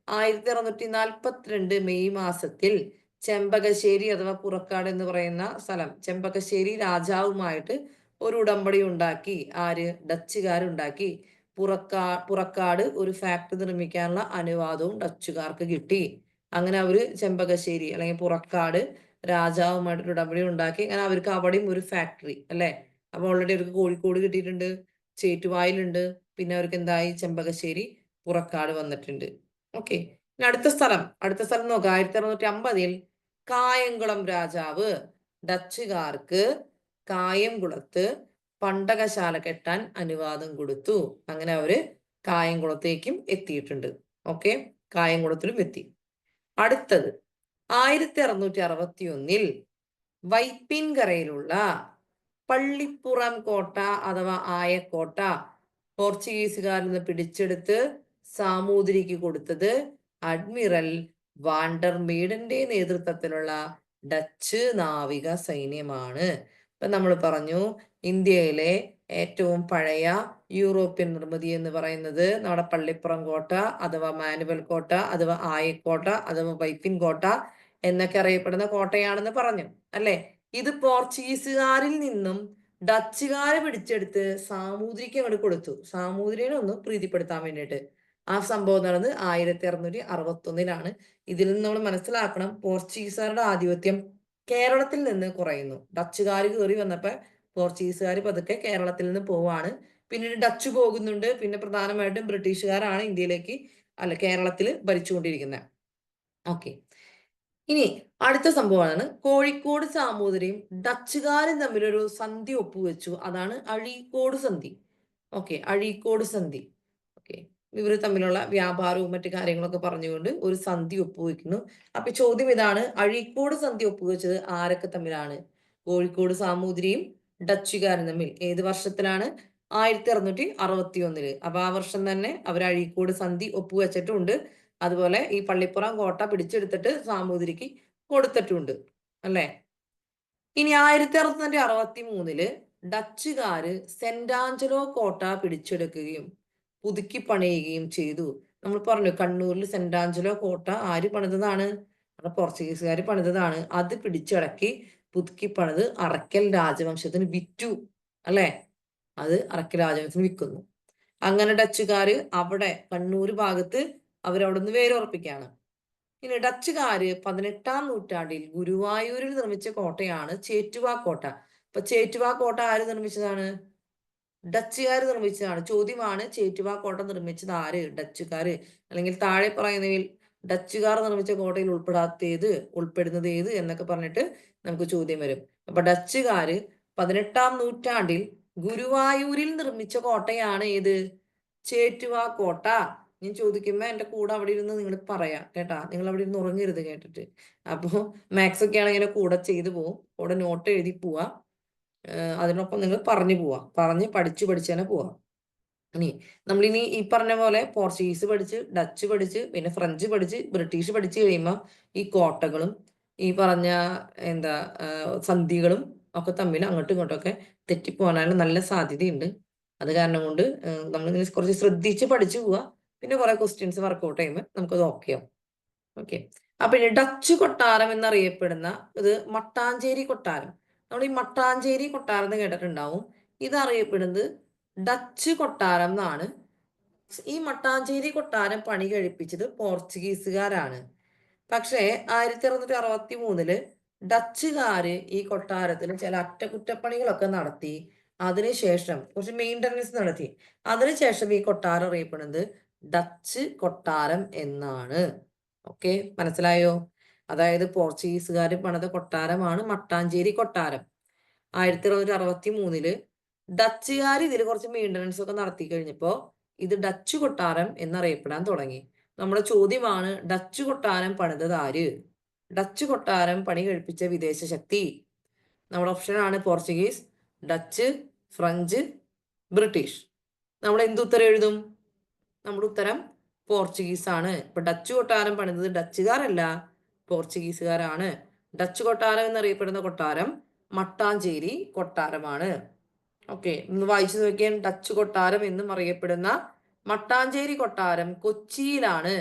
1642 മെയ് മാസത്തിൽ ചെമ്പകശ്ശേരി അഥവാ പുറക്കാട് എന്ന് പറയുന്ന സ്ഥലം, ചെമ്പകശ്ശേരി രാജാവുമായിട്ട് ഒരു ഉടമ്പടി ഉണ്ടാക്കി. ആര്? ഡച്ചുകാരുണ്ടാക്കി. പുറക്കാട് ഒരു ഫാക്ടറി നിർമ്മിക്കാനുള്ള അനുവാദവും ഡച്ചുകാർക്ക് കിട്ടി. അങ്ങനെ അവര് ചെമ്പകശ്ശേരി അല്ലെങ്കിൽ പുറക്കാട് രാജാവുമായിട്ട് ഉടമ്പടി ഉണ്ടാക്കി. അങ്ങനെ അവർക്ക് അവിടെയും ഒരു ഫാക്ടറി, അല്ലെ? അപ്പൊ ഓൾറെഡി അവർക്ക് കോഴിക്കോട് കിട്ടിയിട്ടുണ്ട്, ചേറ്റുവായിലുണ്ട്, പിന്നെ അവർക്ക് എന്തായി? ചെമ്പകശ്ശേരി, പുറക്കാട് വന്നിട്ടുണ്ട്. ഓക്കെ. ഇനി അടുത്ത സ്ഥലം നോക്കാം. 1650 കായംകുളം രാജാവ് ഡച്ചുകാർക്ക് കായംകുളത്ത് പണ്ടകശാല കെട്ടാൻ അനുവാദം കൊടുത്തു. അങ്ങനെ അവര് കായംകുളത്തേക്കും എത്തിയിട്ടുണ്ട്. ഓക്കെ, കായംകുളത്തിലും എത്തി. അടുത്തത് 1661 വൈപ്പിൻകരയിലുള്ള പള്ളിപ്പുറം കോട്ട അഥവാ ആയക്കോട്ട പോർച്ചുഗീസുകാരിൽ നിന്ന് പിടിച്ചെടുത്ത് സാമൂതിരിക്ക് കൊടുത്തത് അഡ്മിറൽ വാണ്ടർമീഡിന്റെ നേതൃത്വത്തിലുള്ള ഡച്ച് നാവിക സൈന്യമാണ്. ഇപ്പൊ നമ്മൾ പറഞ്ഞു, ഇന്ത്യയിലെ ഏറ്റവും പഴയ യൂറോപ്യൻ നിർമ്മിതി എന്ന് പറയുന്നത് നമ്മുടെ പള്ളിപ്പുറം കോട്ട അഥവാ മാനുവൽ കോട്ട അഥവാ ആയക്കോട്ട അഥവാ വൈപ്പിൻ കോട്ട എന്നൊക്കെ അറിയപ്പെടുന്ന കോട്ടയാണെന്ന് പറഞ്ഞു, അല്ലെ? ഇത് പോർച്ചുഗീസുകാരിൽ നിന്നും ഡച്ചുകാരെ പിടിച്ചെടുത്ത് സാമൂതിരിക്ക് അങ്ങോട്ട് കൊടുത്തു. സാമൂതിരിനെ ഒന്ന് പ്രീതിപ്പെടുത്താൻ വേണ്ടിയിട്ട്. ആ സംഭവം നടന്നത് 1661 ഇതിൽ നിന്ന് നമ്മൾ മനസ്സിലാക്കണം, പോർച്ചുഗീസുകാരുടെ ആധിപത്യം കേരളത്തിൽ നിന്ന് കുറയുന്നു. ഡച്ചുകാർ കയറി വന്നപ്പോ പോർച്ചുഗീസുകാർ പതുക്കെ കേരളത്തിൽ നിന്ന് പോവാണ്. പിന്നീട് ഡച്ച് പോകുന്നുണ്ട്. പിന്നെ പ്രധാനമായിട്ടും ബ്രിട്ടീഷുകാരാണ് കേരളത്തിൽ ഭരിച്ചുകൊണ്ടിരിക്കുന്നത്. ഓക്കെ. ഇനി അടുത്ത സംഭവമാണ്, കോഴിക്കോട് സാമൂതിരിയും ഡച്ചുകാരും തമ്മിലൊരു സന്ധി ഒപ്പുവെച്ചു. അതാണ് അഴീക്കോട് സന്ധി. ഓക്കെ, അഴീക്കോട് സന്ധി. ഓക്കെ, ഇവർ തമ്മിലുള്ള വ്യാപാരവും മറ്റു കാര്യങ്ങളൊക്കെ പറഞ്ഞുകൊണ്ട് ഒരു സന്ധി ഒപ്പുവെക്കുന്നു. അപ്പൊ ചോദ്യം ഇതാണ്, അഴീക്കോട് സന്ധി ഒപ്പുവെച്ചത് ആരൊക്കെ തമ്മിലാണ്? കോഴിക്കോട് സാമൂതിരിയും ഡച്ചുകാരും തമ്മിൽ. ഏത് വർഷത്തിലാണ്? 1661. അപ്പൊ ആ വർഷം തന്നെ അവർ അഴീക്കോട് സന്ധി ഒപ്പുവെച്ചിട്ടുണ്ട്. അതുപോലെ ഈ പള്ളിപ്പുറം കോട്ട പിടിച്ചെടുത്തിട്ട് സാമൂതിരിക്ക് കൊടുത്തിട്ടുണ്ട്, അല്ലെ? ഇനി 1663 ഡച്ചുകാര് സെന്റ് ആഞ്ചലോ കോട്ട പിടിച്ചെടുക്കുകയും പുതുക്കി പണിയുകയും ചെയ്തു. നമ്മൾ പറഞ്ഞു, കണ്ണൂരിൽ സെന്റ് ആഞ്ചലോ കോട്ട ആര് പണിതതാണ്? പോർച്ചുഗീസുകാർ പണിതതാണ്. അത് പിടിച്ചടക്കി പുതുക്കി പണിത് അറക്കൽ രാജവംശത്തിന് വിറ്റു, അല്ലെ? അത് അറക്കൽ രാജവംശത്തിന് വിൽക്കുന്നു. അങ്ങനെ ഡച്ചുകാര് അവിടെ കണ്ണൂർ ഭാഗത്ത് അവരവിടുന്ന് വേരുറപ്പിക്കുകയാണ്. ഇനി ഡച്ചുകാര് 18-ാം നൂറ്റാണ്ടിൽ ഗുരുവായൂരിൽ നിർമ്മിച്ച കോട്ടയാണ് ചേറ്റുവാ കോട്ട. അപ്പൊ ചേറ്റുവാ കോട്ട ആര് നിർമ്മിച്ചതാണ്? ഡച്ചുകാർ നിർമ്മിച്ചതാണ്. ചോദ്യമാണ്, ചേറ്റുവാ കോട്ട നിർമ്മിച്ചത് ആര്? ഡച്ചുകാര്. അല്ലെങ്കിൽ താഴെ പറയുന്നതിൽ ഡച്ചുകാർ നിർമ്മിച്ച കോട്ടയിൽ ഉൾപ്പെടുന്നത് ഏത് എന്നൊക്കെ പറഞ്ഞിട്ട് നമുക്ക് ചോദ്യം വരും. അപ്പൊ ഡച്ചുകാര് 18-ാം നൂറ്റാണ്ടിൽ ഗുരുവായൂരിൽ നിർമ്മിച്ച കോട്ടയാണ് ഏത്? ചേറ്റുവാ കോട്ട. ഞാൻ ചോദിക്കുമ്പോ എന്റെ കൂടെ അവിടെ ഇരുന്ന് നിങ്ങൾ പറയാം കേട്ടാ. നിങ്ങൾ അവിടെ ഇരുന്ന് ഉറങ്ങരുത് കേട്ടിട്ട്. അപ്പോ മാത്സ് ഒക്കെ ആണെങ്കിൽ കൂടെ ചെയ്തു പോവും, കൂടെ നോട്ട് എഴുതി പോവാ. അതിനൊപ്പം നിങ്ങൾ പറഞ്ഞു പോവാം, പറഞ്ഞ് പഠിച്ചു തന്നെ പോവാം. നമ്മളിനി ഈ പറഞ്ഞ പോലെ പോർച്ചുഗീസ് പഠിച്ച്, ഡച്ച് പഠിച്ച്, പിന്നെ ഫ്രഞ്ച് പഠിച്ച്, ബ്രിട്ടീഷ് പഠിച്ചു കഴിയുമ്പോൾ ഈ കോട്ടകളും ഈ പറഞ്ഞ സന്ധികളും ഒക്കെ തമ്മിൽ അങ്ങോട്ടും ഇങ്ങോട്ടും ഒക്കെ തെറ്റിപ്പോകാനുള്ള നല്ല സാധ്യതയുണ്ട്. അത് കാരണം കൊണ്ട് നമ്മളിങ്ങനെ കുറച്ച് ശ്രദ്ധിച്ച് പഠിച്ചു പോവുക. പിന്നെ കുറെ ക്വസ്റ്റ്യൻസ് വർക്ക്ഔട്ട് ചെയ്യുമ്പോൾ നമുക്കത് ഓക്കെയാവും. ഓക്കെ. അപ്പൊ ഇനി ഡച്ച് കൊട്ടാരം എന്നറിയപ്പെടുന്ന ഇത് മട്ടാഞ്ചേരി കൊട്ടാരം. നമ്മൾ ഈ മട്ടാഞ്ചേരി കൊട്ടാരം എന്ന് കേട്ടിട്ടുണ്ടാവും. ഇതറിയപ്പെടുന്നത് ഡച്ച് കൊട്ടാരം എന്നാണ്. ഈ മട്ടാഞ്ചേരി കൊട്ടാരം പണി കഴിപ്പിച്ചത് പോർച്ചുഗീസുകാരാണ്. പക്ഷേ 1663 ഡച്ചുകാര് ഈ കൊട്ടാരത്തിന് ചില അറ്റകുറ്റപ്പണികളൊക്കെ നടത്തി. അതിനുശേഷം കുറച്ച് മെയിൻ്റനൻസ് നടത്തി. അതിനുശേഷം ഈ കൊട്ടാരം അറിയപ്പെടുന്നത് ഡച്ച് കൊട്ടാരം എന്നാണ്. ഓക്കെ, മനസ്സിലായോ? അതായത് പോർച്ചുഗീസുകാർ പണിത കൊട്ടാരമാണ് മട്ടാഞ്ചേരി കൊട്ടാരം. 1663 ഡച്ചുകാർ ഇതിൽ കുറച്ച് മെയിൻ്റനൻസ് ഒക്കെ നടത്തി കഴിഞ്ഞപ്പോൾ ഇത് ഡച്ച് കൊട്ടാരം എന്നറിയപ്പെടാൻ തുടങ്ങി. നമ്മുടെ ചോദ്യമാണ്, ഡച്ച് കൊട്ടാരം പണിതത് ആര്? ഡച്ച് കൊട്ടാരം പണി കഴിപ്പിച്ച വിദേശ ശക്തി. നമ്മുടെ ഓപ്ഷൻ ആണ് പോർച്ചുഗീസ്, ഡച്ച്, ഫ്രഞ്ച്, ബ്രിട്ടീഷ്. നമ്മൾ എന്തുത്തരം എഴുതും? നമ്മുടെ ഉത്തരം പോർച്ചുഗീസ് ആണ്. ഇപ്പൊ ഡച്ച് കൊട്ടാരം പണിതത് ഡച്ചുകാരല്ല, പോർച്ചുഗീസുകാരാണ്. ഡച്ച് കൊട്ടാരം എന്നറിയപ്പെടുന്ന കൊട്ടാരം മട്ടാഞ്ചേരി കൊട്ടാരമാണ്. ഓക്കെ, ഒന്ന് വായിച്ചു നോക്കിയാൽ, ഡച്ച് കൊട്ടാരം എന്നും അറിയപ്പെടുന്ന മട്ടാഞ്ചേരി കൊട്ടാരം കൊച്ചിയിലാണ്.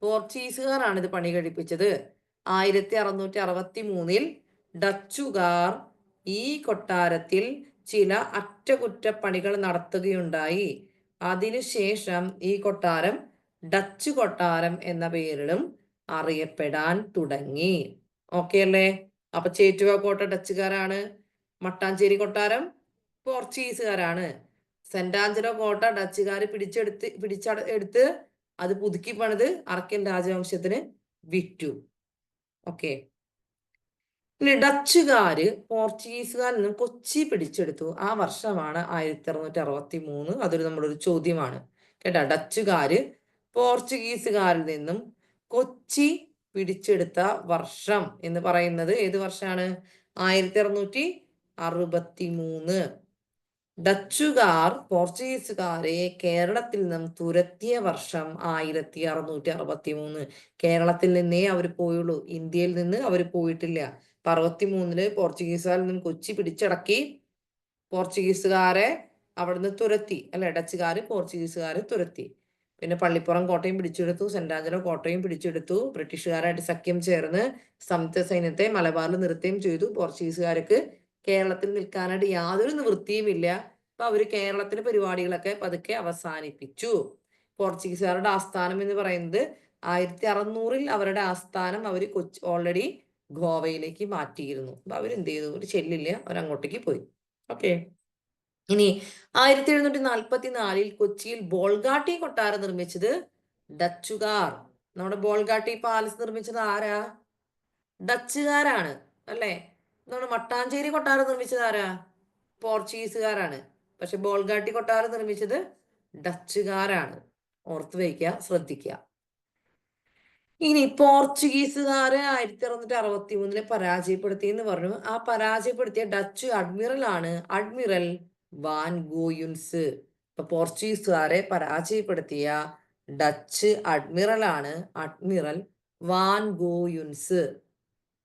പോർച്ചുഗീസുകാരാണ് ഇത് പണി കഴിപ്പിച്ചത്. 1663 ഡച്ചുകാർ ഈ കൊട്ടാരത്തിൽ ചില അറ്റകുറ്റപ്പണികൾ നടത്തുകയുണ്ടായി. അതിനുശേഷം ഈ കൊട്ടാരം ഡച്ച് കൊട്ടാരം എന്ന പേരിലും അറിയപ്പെടാൻ തുടങ്ങി. ഓക്കെ അല്ലേ? അപ്പൊ ചേറ്റുവ കോട്ട ഡച്ചുകാരാണ്, മട്ടാഞ്ചേരി കൊട്ടാരം പോർച്ചുഗീസുകാരാണ്. സെന്റ് ആഞ്ചലോ കോട്ട ഡച്ചുകാർ പിടിച്ചെടുത്ത് അത് പുതുക്കി പണിത് അറക്കൻ രാജവംശത്തിന് വിറ്റു. ഓക്കെ, ഇനി ഡച്ചുകാര് പോർച്ചുഗീസുകാരിൽ നിന്നും കൊച്ചി പിടിച്ചെടുത്തു. ആ വർഷമാണ് 1663. അതൊരു നമ്മളൊരു ചോദ്യമാണ് കേട്ടോ. ഡച്ചുകാര് പോർച്ചുഗീസുകാരിൽ നിന്നും കൊച്ചി പിടിച്ചെടുത്ത വർഷം എന്ന് പറയുന്നത് ഏത് വർഷമാണ്? 1663. ഡച്ചുകാർ പോർച്ചുഗീസുകാരെ കേരളത്തിൽ നിന്നും തുരത്തിയ വർഷം 1663. കേരളത്തിൽ നിന്നേ അവർ പോയുള്ളൂ, ഇന്ത്യയിൽ നിന്ന് അവർ പോയിട്ടില്ല. 63 പോർച്ചുഗീസുകാരിൽ നിന്നും കൊച്ചി പിടിച്ചടക്കി, പോർച്ചുഗീസുകാരെ അവിടുന്ന് തുരത്തി അല്ലെ, ഡച്ചുകാര് പോർച്ചുഗീസുകാരെ തുരത്തി. പിന്നെ പള്ളിപ്പുറം കോട്ടയും പിടിച്ചെടുത്തു, സെന്റ് ആഞ്ചലോ കോട്ടയും പിടിച്ചെടുത്തു. ബ്രിട്ടീഷുകാരായിട്ട് സഖ്യം ചേർന്ന് സംയുക്ത സൈന്യത്തെ മലബാറിൽ നിർത്തുകയും ചെയ്തു. പോർച്ചുഗീസുകാർക്ക് കേരളത്തിൽ നിൽക്കാനായിട്ട് യാതൊരു നിവൃത്തിയുമില്ല. അപ്പൊ അവര് കേരളത്തിലെ പരിപാടികളൊക്കെ പതുക്കെ അവസാനിപ്പിച്ചു. പോർച്ചുഗീസുകാരുടെ ആസ്ഥാനം എന്ന് പറയുന്നത് 1600 അവരുടെ ആസ്ഥാനം അവർ ഓൾറെഡി ഗോവയിലേക്ക് മാറ്റിയിരുന്നു. അപ്പൊ അവരെന്ത് ചെയ്തു? ഒരു ചെല്ലില്ല, അവരങ്ങോട്ടേക്ക് പോയി. ഓക്കെ, ഇനി 1744 കൊച്ചിയിൽ ബോൾഗാട്ടി കൊട്ടാരം നിർമ്മിച്ചത് ഡച്ചുകാർ. നമ്മുടെ ബോൾഗാട്ടി പാലസ് നിർമ്മിച്ചത് ആരാ? ഡച്ചുകാരാണ് അല്ലേ. നമ്മുടെ മട്ടാഞ്ചേരി കൊട്ടാരം നിർമ്മിച്ചത് ആരാ? പോർച്ചുഗീസുകാരാണ്. പക്ഷെ ബോൾഗാട്ടി കൊട്ടാരം നിർമ്മിച്ചത് ഡച്ചുകാരാണ്. ഓർത്ത് വയ്ക്കുക, ശ്രദ്ധിക്കുക. ഇനി പോർച്ചുഗീസുകാരെ 1663 പരാജയപ്പെടുത്തി എന്ന് പറഞ്ഞു. ആ പരാജയപ്പെടുത്തിയ ഡച്ച് അഡ്മിറൽ ആണ് അഡ്മിറൽ വാൻ ഗോയുൻസ്. ഇപ്പൊ പോർച്ചുഗീസുകാരെ പരാജയപ്പെടുത്തിയ ഡച്ച് അഡ്മിറൽ ആണ് അഡ്മിറൽ വാൻ ഗോയുൻസ്.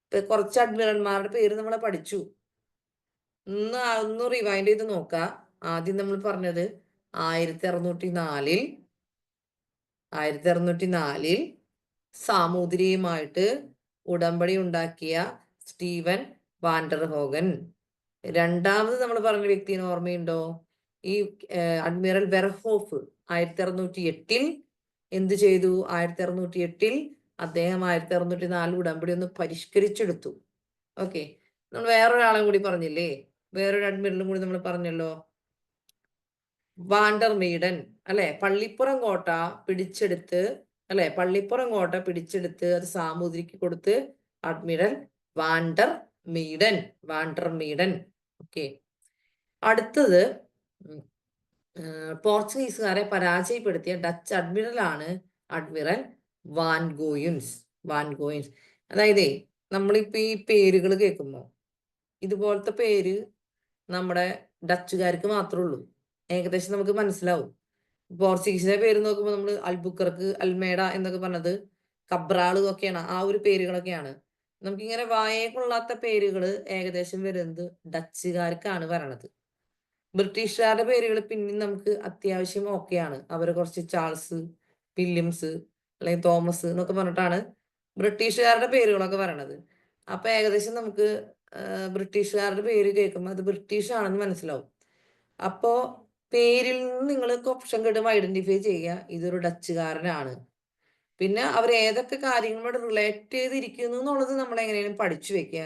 ഇപ്പൊ കുറച്ച് അഡ്മിറൽമാരുടെ പേര് നമ്മൾ പഠിച്ചു. ഒന്ന് റിവൈൻഡ് ചെയ്ത് നോക്കാം. ആദ്യം നമ്മൾ പറഞ്ഞത് 1604 സാമൂതിരിയുമായിട്ട് ഉടമ്പടി ഉണ്ടാക്കിയ സ്റ്റീവൻ വാൻഡർ ഹോഗൻ. രണ്ടാമത് നമ്മൾ പറഞ്ഞ വ്യക്തിയെ ഓർമ്മയുണ്ടോ? ഈ അഡ്മിറൽ വെർഹോഫ് 1608 എന്ത് ചെയ്തു? 1608 അദ്ദേഹം 1604 ഉടമ്പടി ഒന്ന് പരിഷ്കരിച്ചെടുത്തു. ഓക്കെ, നമ്മൾ വേറൊരാളെ കൂടി പറഞ്ഞില്ലേ? വേറൊരു അഡ്മിറലും കൂടി നമ്മൾ പറഞ്ഞല്ലോ, വാണ്ടർ മീഡൻ അല്ലെ. പള്ളിപ്പുറം കോട്ട പിടിച്ചെടുത്ത് അല്ലെ, പള്ളിപ്പുറം കോട്ട പിടിച്ചെടുത്ത് അത് സാമൂതിരിക്ക് കൊടുത്ത് അഡ്മിറൽ വാണ്ടർ മീഡൻ. ഓക്കെ, അടുത്തത് പോർച്ചുഗീസുകാരെ പരാജയപ്പെടുത്തിയ ഡച്ച് അഡ്മിറൽ ആണ് അഡ്മിറൽ വാൻ ഗോയുൻസ്. അതായത് നമ്മളിപ്പോ ഈ പേരുകൾ കേൾക്കുമ്പോൾ ഇതുപോലത്തെ പേര് നമ്മുടെ ഡച്ചുകാർക്ക് മാത്രമേ ഉള്ളൂ. ഏകദേശം നമുക്ക് മനസ്സിലാവും. പോർച്ചുഗീസിന്റെ പേര് നോക്കുമ്പോൾ നമ്മൾ അൽബുക്കർക്ക്, അൽമേഡ എന്നൊക്കെ പറഞ്ഞത് കബ്രാള് ഒക്കെയാണ്, ആ ഒരു പേരുകളൊക്കെയാണ്. നമുക്കിങ്ങനെ വായേ കൊള്ളാത്ത പേരുകൾ ഏകദേശം വരുന്നത് ഡച്ചുകാർക്കാണ് വരണത്. ബ്രിട്ടീഷുകാരുടെ പേരുകൾ പിന്നെയും നമുക്ക് അത്യാവശ്യം ഓക്കെയാണ്. അവർ കുറച്ച് ചാൾസ്, വില്യംസ് അല്ലെങ്കിൽ തോമസ് എന്നൊക്കെ പറഞ്ഞിട്ടാണ് ബ്രിട്ടീഷുകാരുടെ പേരുകളൊക്കെ വരണത്. അപ്പൊ ഏകദേശം നമുക്ക് ബ്രിട്ടീഷുകാരുടെ പേര് കേൾക്കുമ്പോൾ അത് ബ്രിട്ടീഷ് ആണെന്ന് മനസ്സിലാവും. അപ്പോ പേരിൽ നിന്ന് നിങ്ങൾക്ക് ഓപ്ഷൻ കിട്ടുമ്പോൾ ഐഡന്റിഫൈ ചെയ്യുക, ഇതൊരു ഡച്ചുകാരനാണ്. പിന്നെ അവർ ഏതൊക്കെ കാര്യങ്ങളോട് റിലേറ്റ് ചെയ്തിരിക്കുന്നു എന്നുള്ളത് നമ്മൾ എങ്ങനെയും പഠിച്ചു വെക്കുക.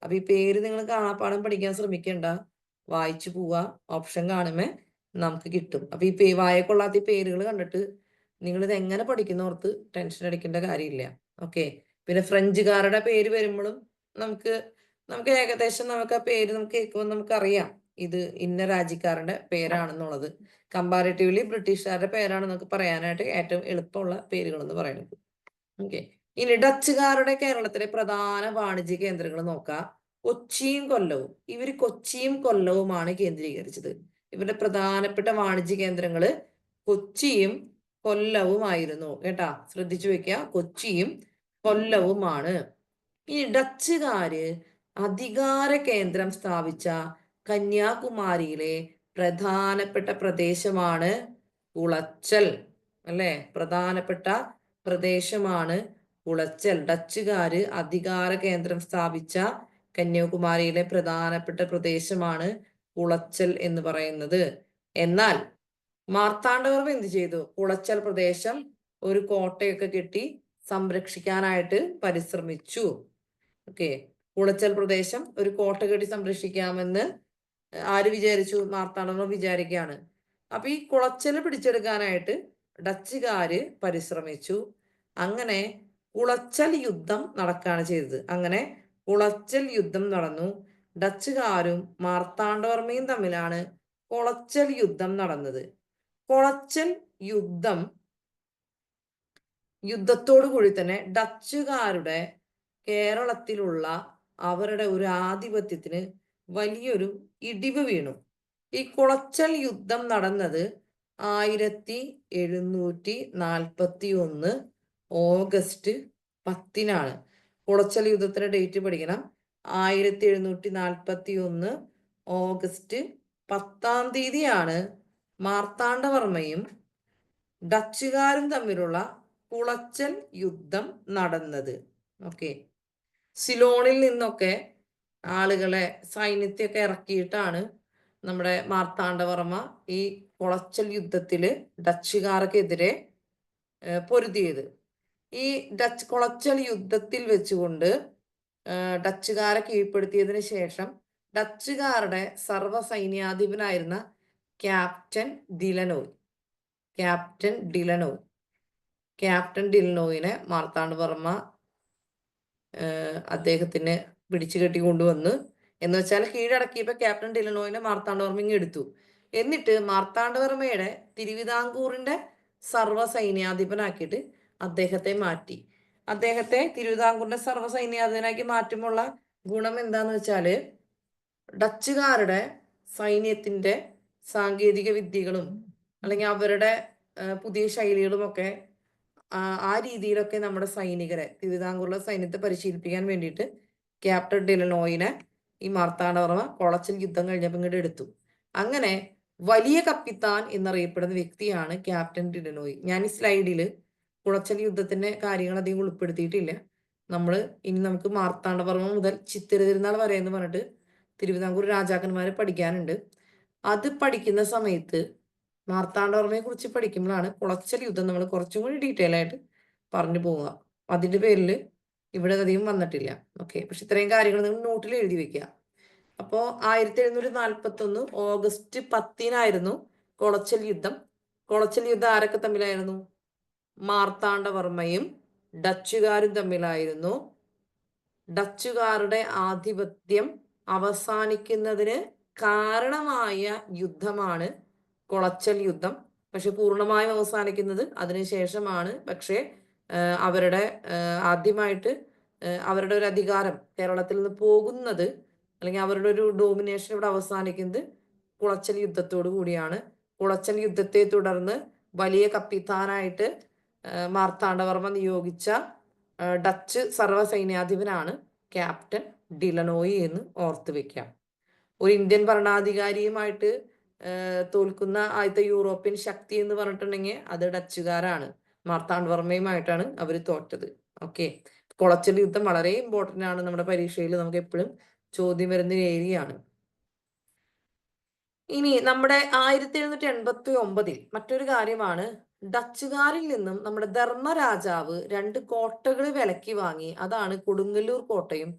അപ്പൊ ഈ പേര് നിങ്ങൾ കാണാപ്പാഠം പഠിക്കാൻ ശ്രമിക്കണ്ട, വായിച്ചു പോവുക. ഓപ്ഷൻ കാണുമ്പോ നമുക്ക് കിട്ടും. അപ്പൊ ഈ വായ കൊള്ളാത്ത ഈ പേരുകൾ കണ്ടിട്ട് നിങ്ങളിത് എങ്ങനെ പഠിക്കുന്നോർത്ത് ടെൻഷൻ അടിക്കേണ്ട കാര്യമില്ല. ഓക്കെ. പിന്നെ ഫ്രഞ്ചുകാരുടെ പേര് വരുമ്പോഴും നമുക്ക് നമുക്ക് ഏകദേശം നമുക്ക് ആ പേര് നമുക്ക് കേൾക്കുമ്പോൾ നമുക്കറിയാം ഇത് ഇന്ന രാജ്യക്കാരുടെ പേരാണെന്നുള്ളത്. കമ്പാരിറ്റീവ്ലി ബ്രിട്ടീഷുകാരുടെ പേരാണ് നമുക്ക് പറയാനായിട്ട് ഏറ്റവും എളുപ്പമുള്ള പേരുകൾ എന്ന് പറയുന്നത്. ഓക്കെ. ഇനി ഡച്ചുകാരുടെ കേരളത്തിലെ പ്രധാന വാണിജ്യ കേന്ദ്രങ്ങൾ നോക്കാം. കൊച്ചിയും കൊല്ലവും. ഇവർ കൊച്ചിയും കൊല്ലവുമാണ് കേന്ദ്രീകരിച്ചത്. ഇവരുടെ പ്രധാനപ്പെട്ട വാണിജ്യ കേന്ദ്രങ്ങള് കൊച്ചിയും കൊല്ലവുമായിരുന്നു. കേട്ടാ, ശ്രദ്ധിച്ചു വെക്കുക, കൊച്ചിയും കൊല്ലവുമാണ്. ഈ ഡച്ചുകാര് അധികാര കേന്ദ്രം സ്ഥാപിച്ച കന്യാകുമാരിയിലെ പ്രധാനപ്പെട്ട പ്രദേശമാണ് കുളച്ചൽ. അല്ലെ, പ്രധാനപ്പെട്ട പ്രദേശമാണ് കുളച്ചൽ. ഡച്ചുകാര് അധികാര കേന്ദ്രം സ്ഥാപിച്ച കന്യാകുമാരിയിലെ പ്രധാനപ്പെട്ട പ്രദേശമാണ് കുളച്ചൽ എന്ന് പറയുന്നത്. എന്നാൽ മാർത്താണ്ഡവർമ്മ എന്ത് ചെയ്തു? കുളച്ചൽ പ്രദേശം ഒരു കോട്ടയൊക്കെ കെട്ടി സംരക്ഷിക്കാനായിട്ട് പരിശ്രമിച്ചു. ഓക്കെ. കുളച്ചൽ പ്രദേശം ഒരു കോട്ട കെട്ടി സംരക്ഷിക്കാമെന്ന് ആര് വിചാരിച്ചു? മാർത്താണ്ഡവർമ്മ വിചാരിക്കുകയാണ്. അപ്പൊ ഈ കുളച്ചൽ പിടിച്ചെടുക്കാനായിട്ട് ഡച്ചുകാര് പരിശ്രമിച്ചു. അങ്ങനെ കുളച്ചൽ യുദ്ധം നടക്കുകയാണ് ചെയ്തത്. അങ്ങനെ കുളച്ചൽ യുദ്ധം നടന്നു. ഡച്ചുകാരും മാർത്താണ്ഡവർമ്മയും തമ്മിലാണ് കുളച്ചൽ യുദ്ധം നടന്നത്. കുളച്ചൽ യുദ്ധത്തോടു കൂടി തന്നെ ഡച്ചുകാരുടെ കേരളത്തിലുള്ള അവരുടെ ഒരു ആധിപത്യത്തിന് വലിയൊരു ഇടിവ് വീണു. ഈ കുളച്ചൽ യുദ്ധം നടന്നത് 1741 ഓഗസ്റ്റ് 10-നാണ്. കുളച്ചൽ യുദ്ധത്തിന്റെ ഡേറ്റ് പഠിക്കണം. 1741 ഓഗസ്റ്റ് 10-ാം മാർത്താണ്ഡവർമ്മയും ഡച്ചുകാരും തമ്മിലുള്ള കുളച്ചൽ യുദ്ധം നടന്നത്. ഓക്കെ. സിലോണിൽ നിന്നൊക്കെ ആളുകളെ, സൈന്യത്തെയൊക്കെ ഇറക്കിയിട്ടാണ് നമ്മുടെ മാർത്താണ്ഡവർമ്മ ഈ കുളച്ചൽ യുദ്ധത്തില് ഡച്ചുകാർക്കെതിരെ പൊരുതിയത്. ഈ കുളച്ചൽ യുദ്ധത്തിൽ വെച്ചുകൊണ്ട് ഡച്ചുകാരെ കീഴ്പ്പെടുത്തിയതിനു ശേഷം ഡച്ചുകാരുടെ സർവ്വസൈന്യാധിപനായിരുന്ന ക്യാപ്റ്റൻ ഡിലനോയിനെ മാർത്താണ്ഡവർമ്മ അദ്ദേഹത്തിന് പിടിച്ചു കെട്ടി കൊണ്ടുവന്ന്, എന്ന് വെച്ചാൽ കീഴടക്കിയപ്പോ ക്യാപ്റ്റൻ ഡിലനോയിനെ മാർത്താണ്ഡവർമ്മ ഇങ്ങ് എടുത്തു. എന്നിട്ട് മാർത്താണ്ഡവർമ്മയുടെ തിരുവിതാംകൂറിന്റെ സർവ്വസൈന്യാധിപനാക്കിയിട്ട് അദ്ദേഹത്തെ മാറ്റി. അദ്ദേഹത്തെ തിരുവിതാംകൂറിന്റെ സർവ്വസൈന്യാധിപനാക്കി മാറ്റുമുള്ള ഗുണം എന്താന്ന് വെച്ചാല് ഡച്ചുകാരുടെ സൈന്യത്തിന്റെ സാങ്കേതിക വിദ്യകളും അല്ലെങ്കിൽ അവരുടെ പുതിയ ശൈലികളും ഒക്കെ ആ രീതിയിലൊക്കെ നമ്മുടെ സൈനികരെ, തിരുവിതാംകൂറിലെ സൈന്യത്തെ പരിശീലിപ്പിക്കാൻ വേണ്ടിയിട്ട് ക്യാപ്റ്റൻ ഡിലനോയിനെ ഈ മാർത്താണ്ഡവർമ്മ കുളച്ചൽ യുദ്ധം കഴിഞ്ഞപ്പോൾ ഇങ്ങോട്ട് എടുത്തു. അങ്ങനെ വലിയ കപ്പിത്താൻ എന്നറിയപ്പെടുന്ന വ്യക്തിയാണ് ക്യാപ്റ്റൻ ഡിലനോയി. ഞാൻ ഈ സ്ലൈഡിൽ കുളച്ചൽ യുദ്ധത്തിന്റെ കാര്യങ്ങൾ അധികം ഉൾപ്പെടുത്തിയിട്ടില്ല. ഇനി നമുക്ക് മാർത്താണ്ഡവർമ്മ മുതൽ ചിത്തിര തിരുനാൾ വരെ എന്ന് പറഞ്ഞിട്ട് തിരുവിതാംകൂർ രാജാക്കന്മാരെ പഠിക്കാനുണ്ട്. അത് പഠിക്കുന്ന സമയത്ത് മാർത്താണ്ഡവർമ്മയെ കുറിച്ച് പഠിക്കുമ്പോഴാണ് കുളച്ചൽ യുദ്ധം നമ്മൾ കുറച്ചും കൂടി ഡീറ്റെയിൽ ആയിട്ട് പറഞ്ഞു പോവുക. അതിന്റെ പേരിൽ ഇവിടെ അധികം വന്നിട്ടില്ല. ഓക്കെ. പക്ഷെ ഇത്രയും കാര്യങ്ങൾ നിങ്ങൾ നോട്ടിൽ എഴുതി വെക്കുക. അപ്പോ 1741 ഓഗസ്റ്റ് 10-നായിരുന്നു കുളച്ചൽ യുദ്ധം. കുളച്ചൽ യുദ്ധം ആരൊക്കെ തമ്മിലായിരുന്നു? മാർത്താണ്ഡവർമ്മയും ഡച്ചുകാരും തമ്മിലായിരുന്നു. ഡച്ചുകാരുടെ ആധിപത്യം അവസാനിക്കുന്നതിന് കാരണമായ യുദ്ധമാണ് കുളച്ചൽ യുദ്ധം. പക്ഷെ പൂർണ്ണമായും അവസാനിക്കുന്നത് അതിനുശേഷമാണ്. പക്ഷേ അവരുടെ ആദ്യമായിട്ട് അവരുടെ ഒരു അധികാരം കേരളത്തിൽ നിന്ന് പോകുന്നത്, അല്ലെങ്കിൽ അവരുടെ ഒരു ഡോമിനേഷൻ ഇവിടെ അവസാനിക്കുന്നത് കുളച്ചൽ യുദ്ധത്തോടു കൂടിയാണ്. കുളച്ചൽ യുദ്ധത്തെ തുടർന്ന് വലിയ കപ്പിത്താനായിട്ട് മാർത്താണ്ഡവർമ്മ നിയോഗിച്ച ഡച്ച് സർവ്വസൈന്യാധിപനാണ് ക്യാപ്റ്റൻ ഡിലനോയി എന്ന് ഓർത്തു വെക്കാം. ഒരു ഇന്ത്യൻ ഭരണാധികാരിയുമായിട്ട് തോൽക്കുന്ന ആദ്യത്തെ യൂറോപ്യൻ ശക്തി എന്ന് പറഞ്ഞിട്ടുണ്ടെങ്കിൽ അത് ഡച്ചുകാരാണ്. മാർത്താണ്ഡവർമ്മയുമായിട്ടാണ് അവർ തോറ്റത്. ഓക്കെ. കുളച്ചൽ യുദ്ധം വളരെ ഇമ്പോർട്ടന്റ് ആണ്. നമ്മുടെ പരീക്ഷയിൽ നമുക്ക് എപ്പോഴും ചോദ്യം വരുന്ന ഏരിയയാണ്. ഇനി നമ്മുടെ 1789 മറ്റൊരു കാര്യമാണ്, ഡച്ചുകാരിൽ നിന്നും നമ്മുടെ ധർമ്മരാജാവ് 2 കോട്ടകൾ വിലക്കി വാങ്ങി. അതാണ് കൊടുങ്ങല്ലൂർ കോട്ടയും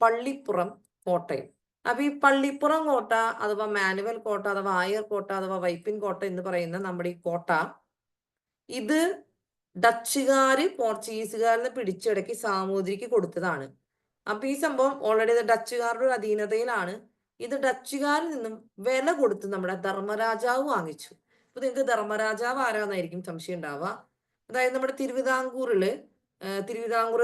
പള്ളിപ്പുറം കോട്ടയും. അപ്പൊ ഈ പള്ളിപ്പുറം കോട്ട അഥവാ മാനുവൽ കോട്ട അഥവാ ആയർ കോട്ട അഥവാ വൈപ്പിൻ കോട്ട എന്ന് പറയുന്ന നമ്മുടെ ഈ കോട്ട ഇത് ഡച്ചുകാര് പോർച്ചുഗീസുകാരിൽ നിന്ന് പിടിച്ചടക്കി സാമൂതിരിക്ക് കൊടുത്തതാണ്. അപ്പൊ ഈ സംഭവം ഓൾറെഡി ഡച്ചുകാരുടെ ഒരു അധീനതയിലാണ്. ഇത് ഡച്ചുകാരിൽ നിന്നും വില കൊടുത്ത് നമ്മുടെ ധർമ്മരാജാവ് വാങ്ങിച്ചു. അപ്പൊ നിങ്ങൾക്ക് ധർമ്മരാജാവ് ആരാന്നായിരിക്കും സംശയം ഉണ്ടാവുക. അതായത് നമ്മുടെ തിരുവിതാംകൂർ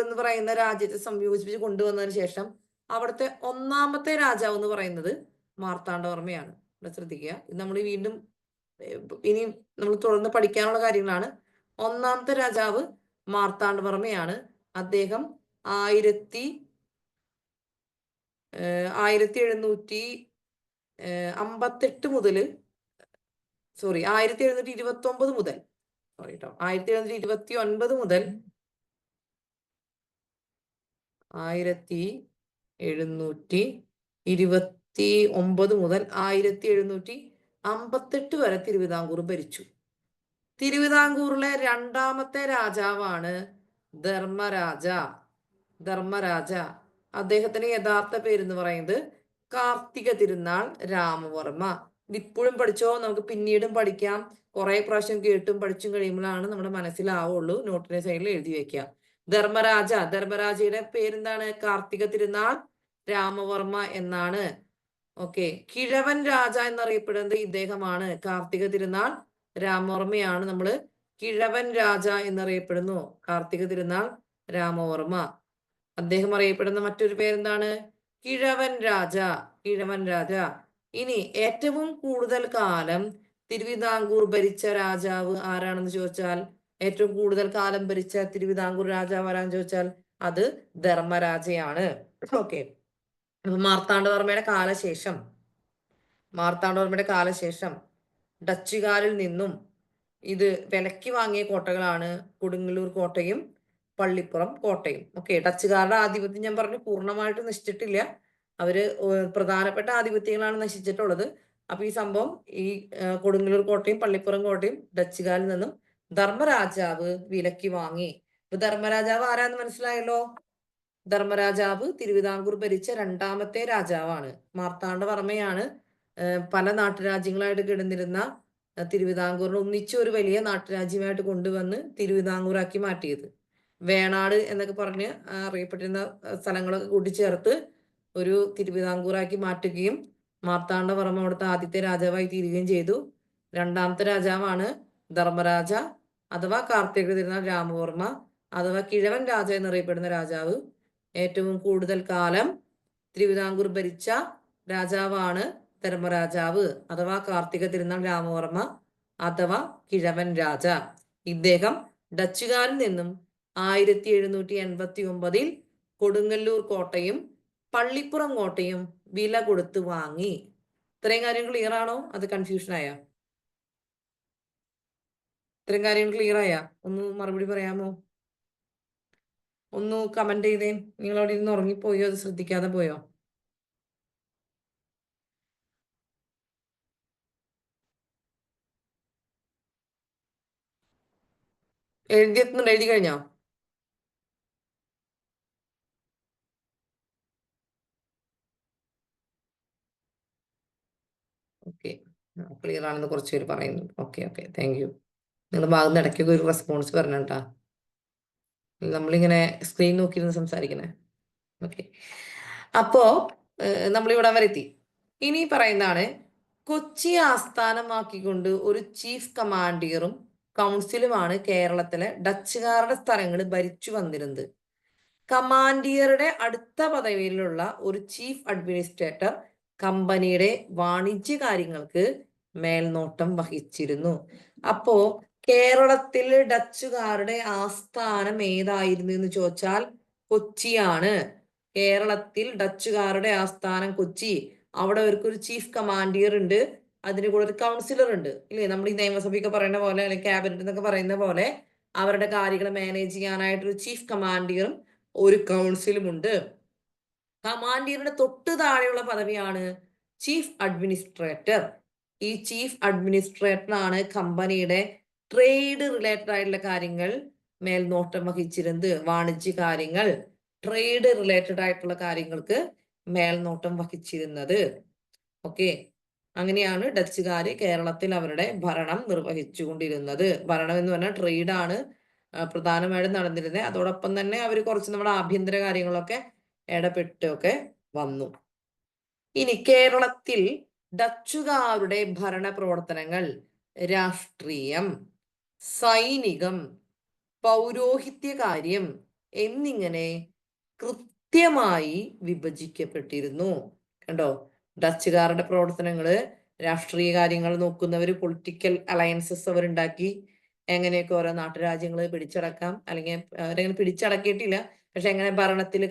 എന്ന് പറയുന്ന രാജ്യത്തെ സംയോജിപ്പിച്ച് കൊണ്ടുവന്നതിന് ശേഷം അവിടുത്തെ ഒന്നാമത്തെ രാജാവ് എന്ന് പറയുന്നത് മാർത്താണ്ഡവർമ്മയാണ്. ശ്രദ്ധിക്കുക, ഇത് നമ്മൾ വീണ്ടും ഇനി നമ്മൾ തുടർന്ന് പഠിക്കാനുള്ള കാര്യങ്ങളാണ്. ഒന്നാമത്തെ രാജാവ് മാർത്താണ്ഡവർമ്മയാണ്. അദ്ദേഹം 1758 മുതൽ 1729 മുതൽ 1729 മുതൽ 1729 മുതൽ 1758 വരെ തിരുവിതാംകൂർ ഭരിച്ചു. തിരുവിതാംകൂറിലെ രണ്ടാമത്തെ രാജാവാണ് ധർമ്മരാജ. അദ്ദേഹത്തിന്റെ യഥാർത്ഥ പേരെന്ന് പറയുന്നത് കാർത്തിക തിരുനാൾ രാമവർമ്മ. ഇതിപ്പോഴും പഠിച്ചോ, നമുക്ക് പിന്നീടും പഠിക്കാം. കുറെ പ്രാവശ്യം കേട്ടും പഠിച്ചും കഴിയുമ്പോഴാണ് നമ്മുടെ മനസ്സിലാവുള്ളൂ. നോട്ടിന്റെ സൈഡിൽ എഴുതി വെക്കുക. ധർമ്മരാജയുടെ പേരെന്താണ്? കാർത്തിക തിരുനാൾ രാമവർമ്മ എന്നാണ്. ഓക്കെ, കിഴവൻ രാജ എന്നറിയപ്പെടുന്നത് ഇദ്ദേഹമാണ്. കാർത്തിക തിരുനാൾ രാമവർമ്മയാണ് നമ്മൾ കിഴവൻ രാജ എന്നറിയപ്പെടുന്നു. കാർത്തിക തിരുനാൾ രാമവർമ്മ. അദ്ദേഹം അറിയപ്പെടുന്ന മറ്റൊരു പേരെന്താണ്? കിഴവൻ രാജ. ഇനി ഏറ്റവും കൂടുതൽ കാലം തിരുവിതാംകൂർ ഭരിച്ച രാജാവ് ആരാണെന്ന് ചോദിച്ചാൽ, ഏറ്റവും കൂടുതൽ കാലം ഭരിച്ച തിരുവിതാംകൂർ രാജാവ് ആരാണെന്ന് ചോദിച്ചാൽ അത് ധർമ്മരാജയാണ്. ഓക്കെ, അപ്പൊ മാർത്താണ്ഡവർമ്മയുടെ കാലശേഷം ഡച്ചുകാരിൽ നിന്നും ഇത് വിലക്ക് വാങ്ങിയ കോട്ടകളാണ് കൊടുങ്ങല്ലൂർ കോട്ടയും പള്ളിപ്പുറം കോട്ടയും. ഓക്കെ, ഡച്ചുകാരുടെ ആധിപത്യം ഞാൻ പറഞ്ഞു പൂർണ്ണമായിട്ട് നശിച്ചിട്ടില്ല. അവര് പ്രധാനപ്പെട്ട ആധിപത്യങ്ങളാണ് നശിച്ചിട്ടുള്ളത്. അപ്പൊ ഈ സംഭവം ഈ കൊടുങ്ങല്ലൂർ കോട്ടയും പള്ളിപ്പുറം കോട്ടയും ഡച്ചുകാരിൽ നിന്നും ധർമ്മരാജാവ് വിലക്ക് വാങ്ങി. ഇപ്പൊ ധർമ്മരാജാവ് ആരാന്ന് മനസ്സിലായല്ലോ. ധർമ്മരാജാവ് തിരുവിതാംകൂർ ഭരിച്ച രണ്ടാമത്തെ രാജാവാണ്. മാർത്താണ്ഡവർമ്മയാണ് പല നാട്ടുരാജ്യങ്ങളായിട്ട് കിടന്നിരുന്ന തിരുവിതാംകൂറിനെ ഒന്നിച്ച് ഒരു വലിയ നാട്ടുരാജ്യമായിട്ട് കൊണ്ടുവന്ന് തിരുവിതാംകൂറാക്കി മാറ്റിയത്. വേണാട് എന്നൊക്കെ പറഞ്ഞ് അറിയപ്പെട്ടിരുന്ന സ്ഥലങ്ങളൊക്കെ കൂട്ടിച്ചേർത്ത് ഒരു തിരുവിതാംകൂറാക്കി മാറ്റുകയും മാർത്താണ്ഡവർമ്മ അവിടുത്തെ ആദ്യത്തെ രാജാവായി തീരുകയും ചെയ്തു. രണ്ടാമത്തെ രാജാവാണ് ധർമ്മരാജ അഥവാ കാർത്തിക തിരുനാൾ രാമവർമ്മ അഥവാ കിഴവൻ രാജ എന്നറിയപ്പെടുന്ന രാജാവ്. ഏറ്റവും കൂടുതൽ കാലം തിരുവിതാംകൂർ ഭരിച്ച രാജാവാണ് ധർമ്മരാജാവ് അഥവാ കാർത്തിക തിരുനാൾ രാമവർമ്മ അഥവാ കിഴവൻ രാജ. ഇദ്ദേഹം ഡച്ചുകാരിൽ നിന്നും 1789 കൊടുങ്ങല്ലൂർ കോട്ടയും പള്ളിപ്പുറം കോട്ടയും വില കൊടുത്ത് വാങ്ങി. ഇത്രയും കാര്യങ്ങൾ ക്ലിയർ ആണോ? അത് കൺഫ്യൂഷൻ ആയോ? ഇത്രയും കാര്യങ്ങൾ ക്ലിയർ ആയാ? ഒന്ന് മറുപടി പറയാമോ? ഒന്ന് കമന്റ് ചെയ്തേ. നിങ്ങൾ അവിടെ ഇരുന്ന് ഉറങ്ങിപ്പോയോ? അത് ശ്രദ്ധിക്കാതെ പോയോ? എഴുതി കഴിഞ്ഞോ? ഓക്കെ, ക്ലിയർ ആണെന്ന് കുറച്ച് പേര് പറയുന്നു. Okay, thank you. നിങ്ങളുടെ ഭാഗത്ത് ഇടയ്ക്കൊക്കെ ഒരു റെസ്പോൺസ് പറഞ്ഞു കേട്ടാ. നമ്മളിങ്ങനെ സ്ക്രീൻ നോക്കിയിരുന്ന് സംസാരിക്കണേ. ഓക്കെ, അപ്പോ നമ്മളിവിടെ വരെ എത്തി. ഇനി പറയുന്നതാണ്, കൊച്ചി ആസ്ഥാനമാക്കിക്കൊണ്ട് ഒരു ചീഫ് കമാൻഡിയറും കൗൺസിലുമാണ് കേരളത്തിലെ ഡച്ചുകാരുടെ സ്ഥലങ്ങൾ ഭരിച്ചു വന്നിരുന്നത്. കമാൻഡിയറുടെ അടുത്ത പദവിയിലുള്ള ഒരു ചീഫ് അഡ്മിനിസ്ട്രേറ്റർ കമ്പനിയുടെ വാണിജ്യ കാര്യങ്ങൾക്ക് മേൽനോട്ടം വഹിച്ചിരുന്നു. അപ്പോ കേരളത്തിൽ ഡച്ചുകാരുടെ ആസ്ഥാനം ഏതായിരുന്നു എന്ന് ചോദിച്ചാൽ കൊച്ചിയാണ്. കേരളത്തിൽ ഡച്ചുകാരുടെ ആസ്ഥാനം കൊച്ചി. അവിടെ അവർക്കൊരു ചീഫ് കമാൻഡിയർ ഉണ്ട്, അതിന് കൂടെ ഒരു കൗൺസിലർ ഉണ്ട് ഇല്ലേ? നമ്മൾ ഈ നിയമസഭയൊക്കെ പറയുന്ന പോലെ അല്ലെങ്കിൽ ക്യാബിനറ്റ് എന്നൊക്കെ പറയുന്ന പോലെ അവരുടെ കാര്യങ്ങൾ മാനേജ് ചെയ്യാനായിട്ട് ഒരു ചീഫ് കമാൻഡിയറും ഒരു കൗൺസിലും ഉണ്ട്. കമാൻഡിയറുടെ തൊട്ട് താഴെയുള്ള പദവിയാണ് ചീഫ് അഡ്മിനിസ്ട്രേറ്റർ. ഈ ചീഫ് അഡ്മിനിസ്ട്രേറ്ററാണ് കമ്പനിയുടെ ട്രേഡ് റിലേറ്റഡ് ആയിട്ടുള്ള കാര്യങ്ങൾ മേൽനോട്ടം വഹിച്ചിരുന്നത്. വാണിജ്യ കാര്യങ്ങൾ, ട്രേഡ് റിലേറ്റഡ് ആയിട്ടുള്ള കാര്യങ്ങൾക്ക് മേൽനോട്ടം വഹിച്ചിരുന്നത്. ഓക്കെ, അങ്ങനെയാണ് ഡച്ചുകാര് കേരളത്തിൽ അവരുടെ ഭരണം നിർവഹിച്ചുകൊണ്ടിരുന്നത്. ഭരണം എന്ന് പറഞ്ഞാൽ ട്രേഡാണ് പ്രധാനമായിട്ടും നടന്നിരുന്നത്. അതോടൊപ്പം തന്നെ അവർ കുറച്ച് നമ്മുടെ ആഭ്യന്തര കാര്യങ്ങളൊക്കെ ഇടപെട്ടൊക്കെ വന്നു. ഇനി കേരളത്തിൽ ഡച്ചുകാരുടെ ഭരണ പ്രവർത്തനങ്ങൾ രാഷ്ട്രീയം, സൈനികം, പൗരോഹിത്യ കാര്യം എന്നിങ്ങനെ കൃത്യമായി വിഭജിക്കപ്പെട്ടിരുന്നു. കണ്ടോ, ഡച്ചുകാരുടെ പ്രവർത്തനങ്ങള് രാഷ്ട്രീയ കാര്യങ്ങൾ നോക്കുന്നവര് പൊളിറ്റിക്കൽ അലയൻസസ് അവരുണ്ടാക്കി. എങ്ങനെയൊക്കെ ഓരോ നാട്ടുരാജ്യങ്ങള് പിടിച്ചടക്കാം, അല്ലെങ്കിൽ അവരെങ്ങനെ പിടിച്ചടക്കിയിട്ടില്ല, പക്ഷെ എങ്ങനെ ഭരണത്തിൽ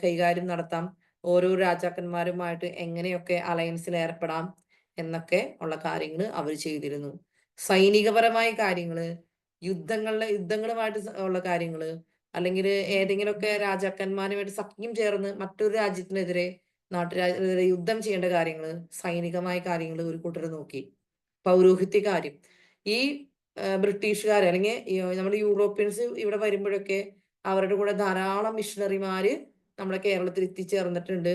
കൈകാര്യം നടത്താം, ഓരോ രാജാക്കന്മാരുമായിട്ട് എങ്ങനെയൊക്കെ അലയൻസിൽ ഏർപ്പെടാം എന്നൊക്കെ ഉള്ള കാര്യങ്ങൾ അവർ ചെയ്തിരുന്നു. സൈനികപരമായ കാര്യങ്ങള്, യുദ്ധങ്ങളുമായിട്ട് ഉള്ള കാര്യങ്ങള്, അല്ലെങ്കിൽ ഏതെങ്കിലുമൊക്കെ രാജാക്കന്മാരുമായിട്ട് സഖ്യം ചേർന്ന് മറ്റൊരു രാജ്യത്തിനെതിരെ നാട്ടുരാജ്യത്തിനെതിരെ യുദ്ധം ചെയ്യേണ്ട കാര്യങ്ങള്, സൈനികമായ കാര്യങ്ങൾ ഒരു കൂട്ടർ നോക്കി. പൗരോഹിത്യ കാര്യം, ഈ ബ്രിട്ടീഷുകാർ അല്ലെങ്കിൽ നമ്മുടെ യൂറോപ്യൻസ് ഇവിടെ വരുമ്പോഴൊക്കെ അവരുടെ കൂടെ ധാരാളം മിഷണറിമാര് നമ്മുടെ കേരളത്തിൽ എത്തിച്ചേർന്നിട്ടുണ്ട്.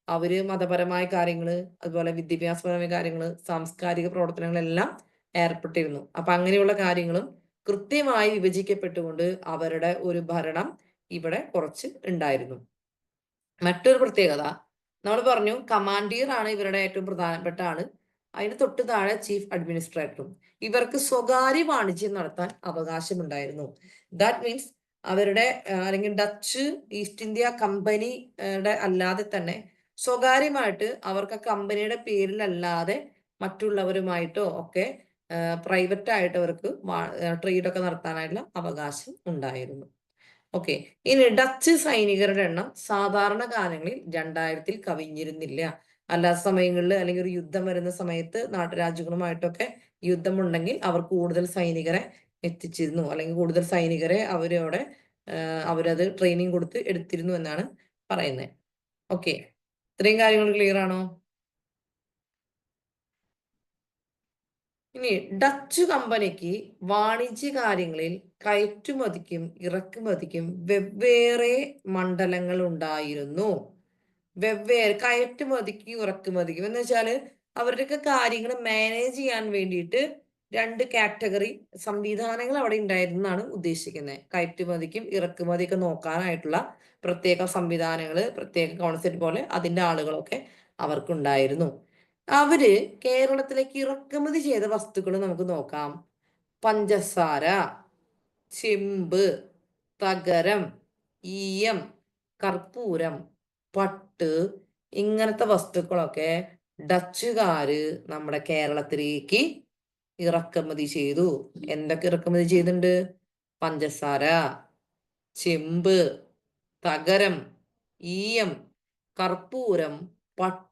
അവര് മതപരമായ കാര്യങ്ങള്, അതുപോലെ വിദ്യാഭ്യാസപരമായ കാര്യങ്ങള്, സാംസ്കാരിക പ്രവർത്തനങ്ങളെല്ലാം ഏർപ്പെട്ടിരുന്നു. അപ്പൊ അങ്ങനെയുള്ള കാര്യങ്ങളും കൃത്യമായി വിഭജിക്കപ്പെട്ടുകൊണ്ട് അവരുടെ ഒരു ഭരണം ഇവിടെ കുറച്ച് ഉണ്ടായിരുന്നു. മറ്റൊരു പ്രത്യേകത, നമ്മൾ പറഞ്ഞു കമാൻഡിയർ ആണ് ഇവരുടെ ഏറ്റവും പ്രധാനപ്പെട്ട ആള്. അതിന് തൊട്ട് താഴെ ചീഫ് അഡ്മിനിസ്ട്രേറ്ററും. ഇവർക്ക് സ്വകാര്യ വാണിജ്യം നടത്താൻ അവകാശമുണ്ടായിരുന്നു. ദാറ്റ് മീൻസ് അവരുടെ അല്ലെങ്കിൽ ഡച്ച് ഈസ്റ്റ് ഇന്ത്യ കമ്പനിയുടെ അല്ലാതെ തന്നെ സ്വകാര്യമായിട്ട് അവർക്ക് ആ കമ്പനിയുടെ പേരിലല്ലാതെ മറ്റുള്ളവരുമായിട്ടോ ഒക്കെ പ്രൈവറ്റ് ആയിട്ട് അവർക്ക് ട്രേഡൊക്കെ നടത്താനായിട്ടുള്ള അവകാശം ഉണ്ടായിരുന്നു. ഓക്കെ. ഇനി ഡച്ച് സൈനികരുടെ എണ്ണം സാധാരണ കാലങ്ങളിൽ 2000-ൽ കവിഞ്ഞിരുന്നില്ല. അല്ലാത്ത സമയങ്ങളിൽ അല്ലെങ്കിൽ ഒരു യുദ്ധം വരുന്ന സമയത്ത് നാട്ടുരാജ്യങ്ങളുമായിട്ടൊക്കെ യുദ്ധമുണ്ടെങ്കിൽ അവർ കൂടുതൽ സൈനികരെ എത്തിച്ചിരുന്നു, അല്ലെങ്കിൽ കൂടുതൽ സൈനികരെ അവരവിടെ അവരത് ട്രെയിനിങ് കൊടുത്ത് എടുത്തിരുന്നു എന്നാണ് പറയുന്നത്. ഓക്കെ, ഇത്രയും കാര്യങ്ങൾ ക്ലിയർ ആണോ? ഇനി ഡച്ച് കമ്പനിക്ക് വാണിജ്യ കാര്യങ്ങളിൽ കയറ്റുമതിക്കും ഇറക്കുമതിക്കും വെവ്വേറെ മണ്ഡലങ്ങൾ ഉണ്ടായിരുന്നു. വെവ്വേറെ കയറ്റുമതിക്കും ഇറക്കുമതിക്കും എന്ന് വെച്ചാല് അവരുടെയൊക്കെ കാര്യങ്ങൾ മാനേജ് ചെയ്യാൻ വേണ്ടിയിട്ട് 2 കാറ്റഗറി സംവിധാനങ്ങൾ അവിടെ ഉണ്ടായിരുന്നാണ് ഉദ്ദേശിക്കുന്നത്. കയറ്റുമതിക്കും ഇറക്കുമതിയൊക്കെ നോക്കാനായിട്ടുള്ള പ്രത്യേക സംവിധാനങ്ങൾ, പ്രത്യേക കോൺസെപ്റ്റ് പോലെ അതിന്റെ ആളുകളൊക്കെ അവർക്കുണ്ടായിരുന്നു. അവര് കേരളത്തിലേക്ക് ഇറക്കുമതി ചെയ്ത വസ്തുക്കൾ നമുക്ക് നോക്കാം. പഞ്ചസാര, ചെമ്പ്, തകരം, ഈയം, കർപ്പൂരം, പട്ട്, ഇങ്ങനത്തെ വസ്തുക്കളൊക്കെ ഡച്ചുകാര് നമ്മുടെ കേരളത്തിലേക്ക് ഇറക്കുമതി ചെയ്തു. എന്തൊക്കെ ഇറക്കുമതി ചെയ്തിട്ടുണ്ട്? പഞ്ചസാര, ചെമ്പ്, തകരം, ഈയം, കർപ്പൂരം, പട്ട്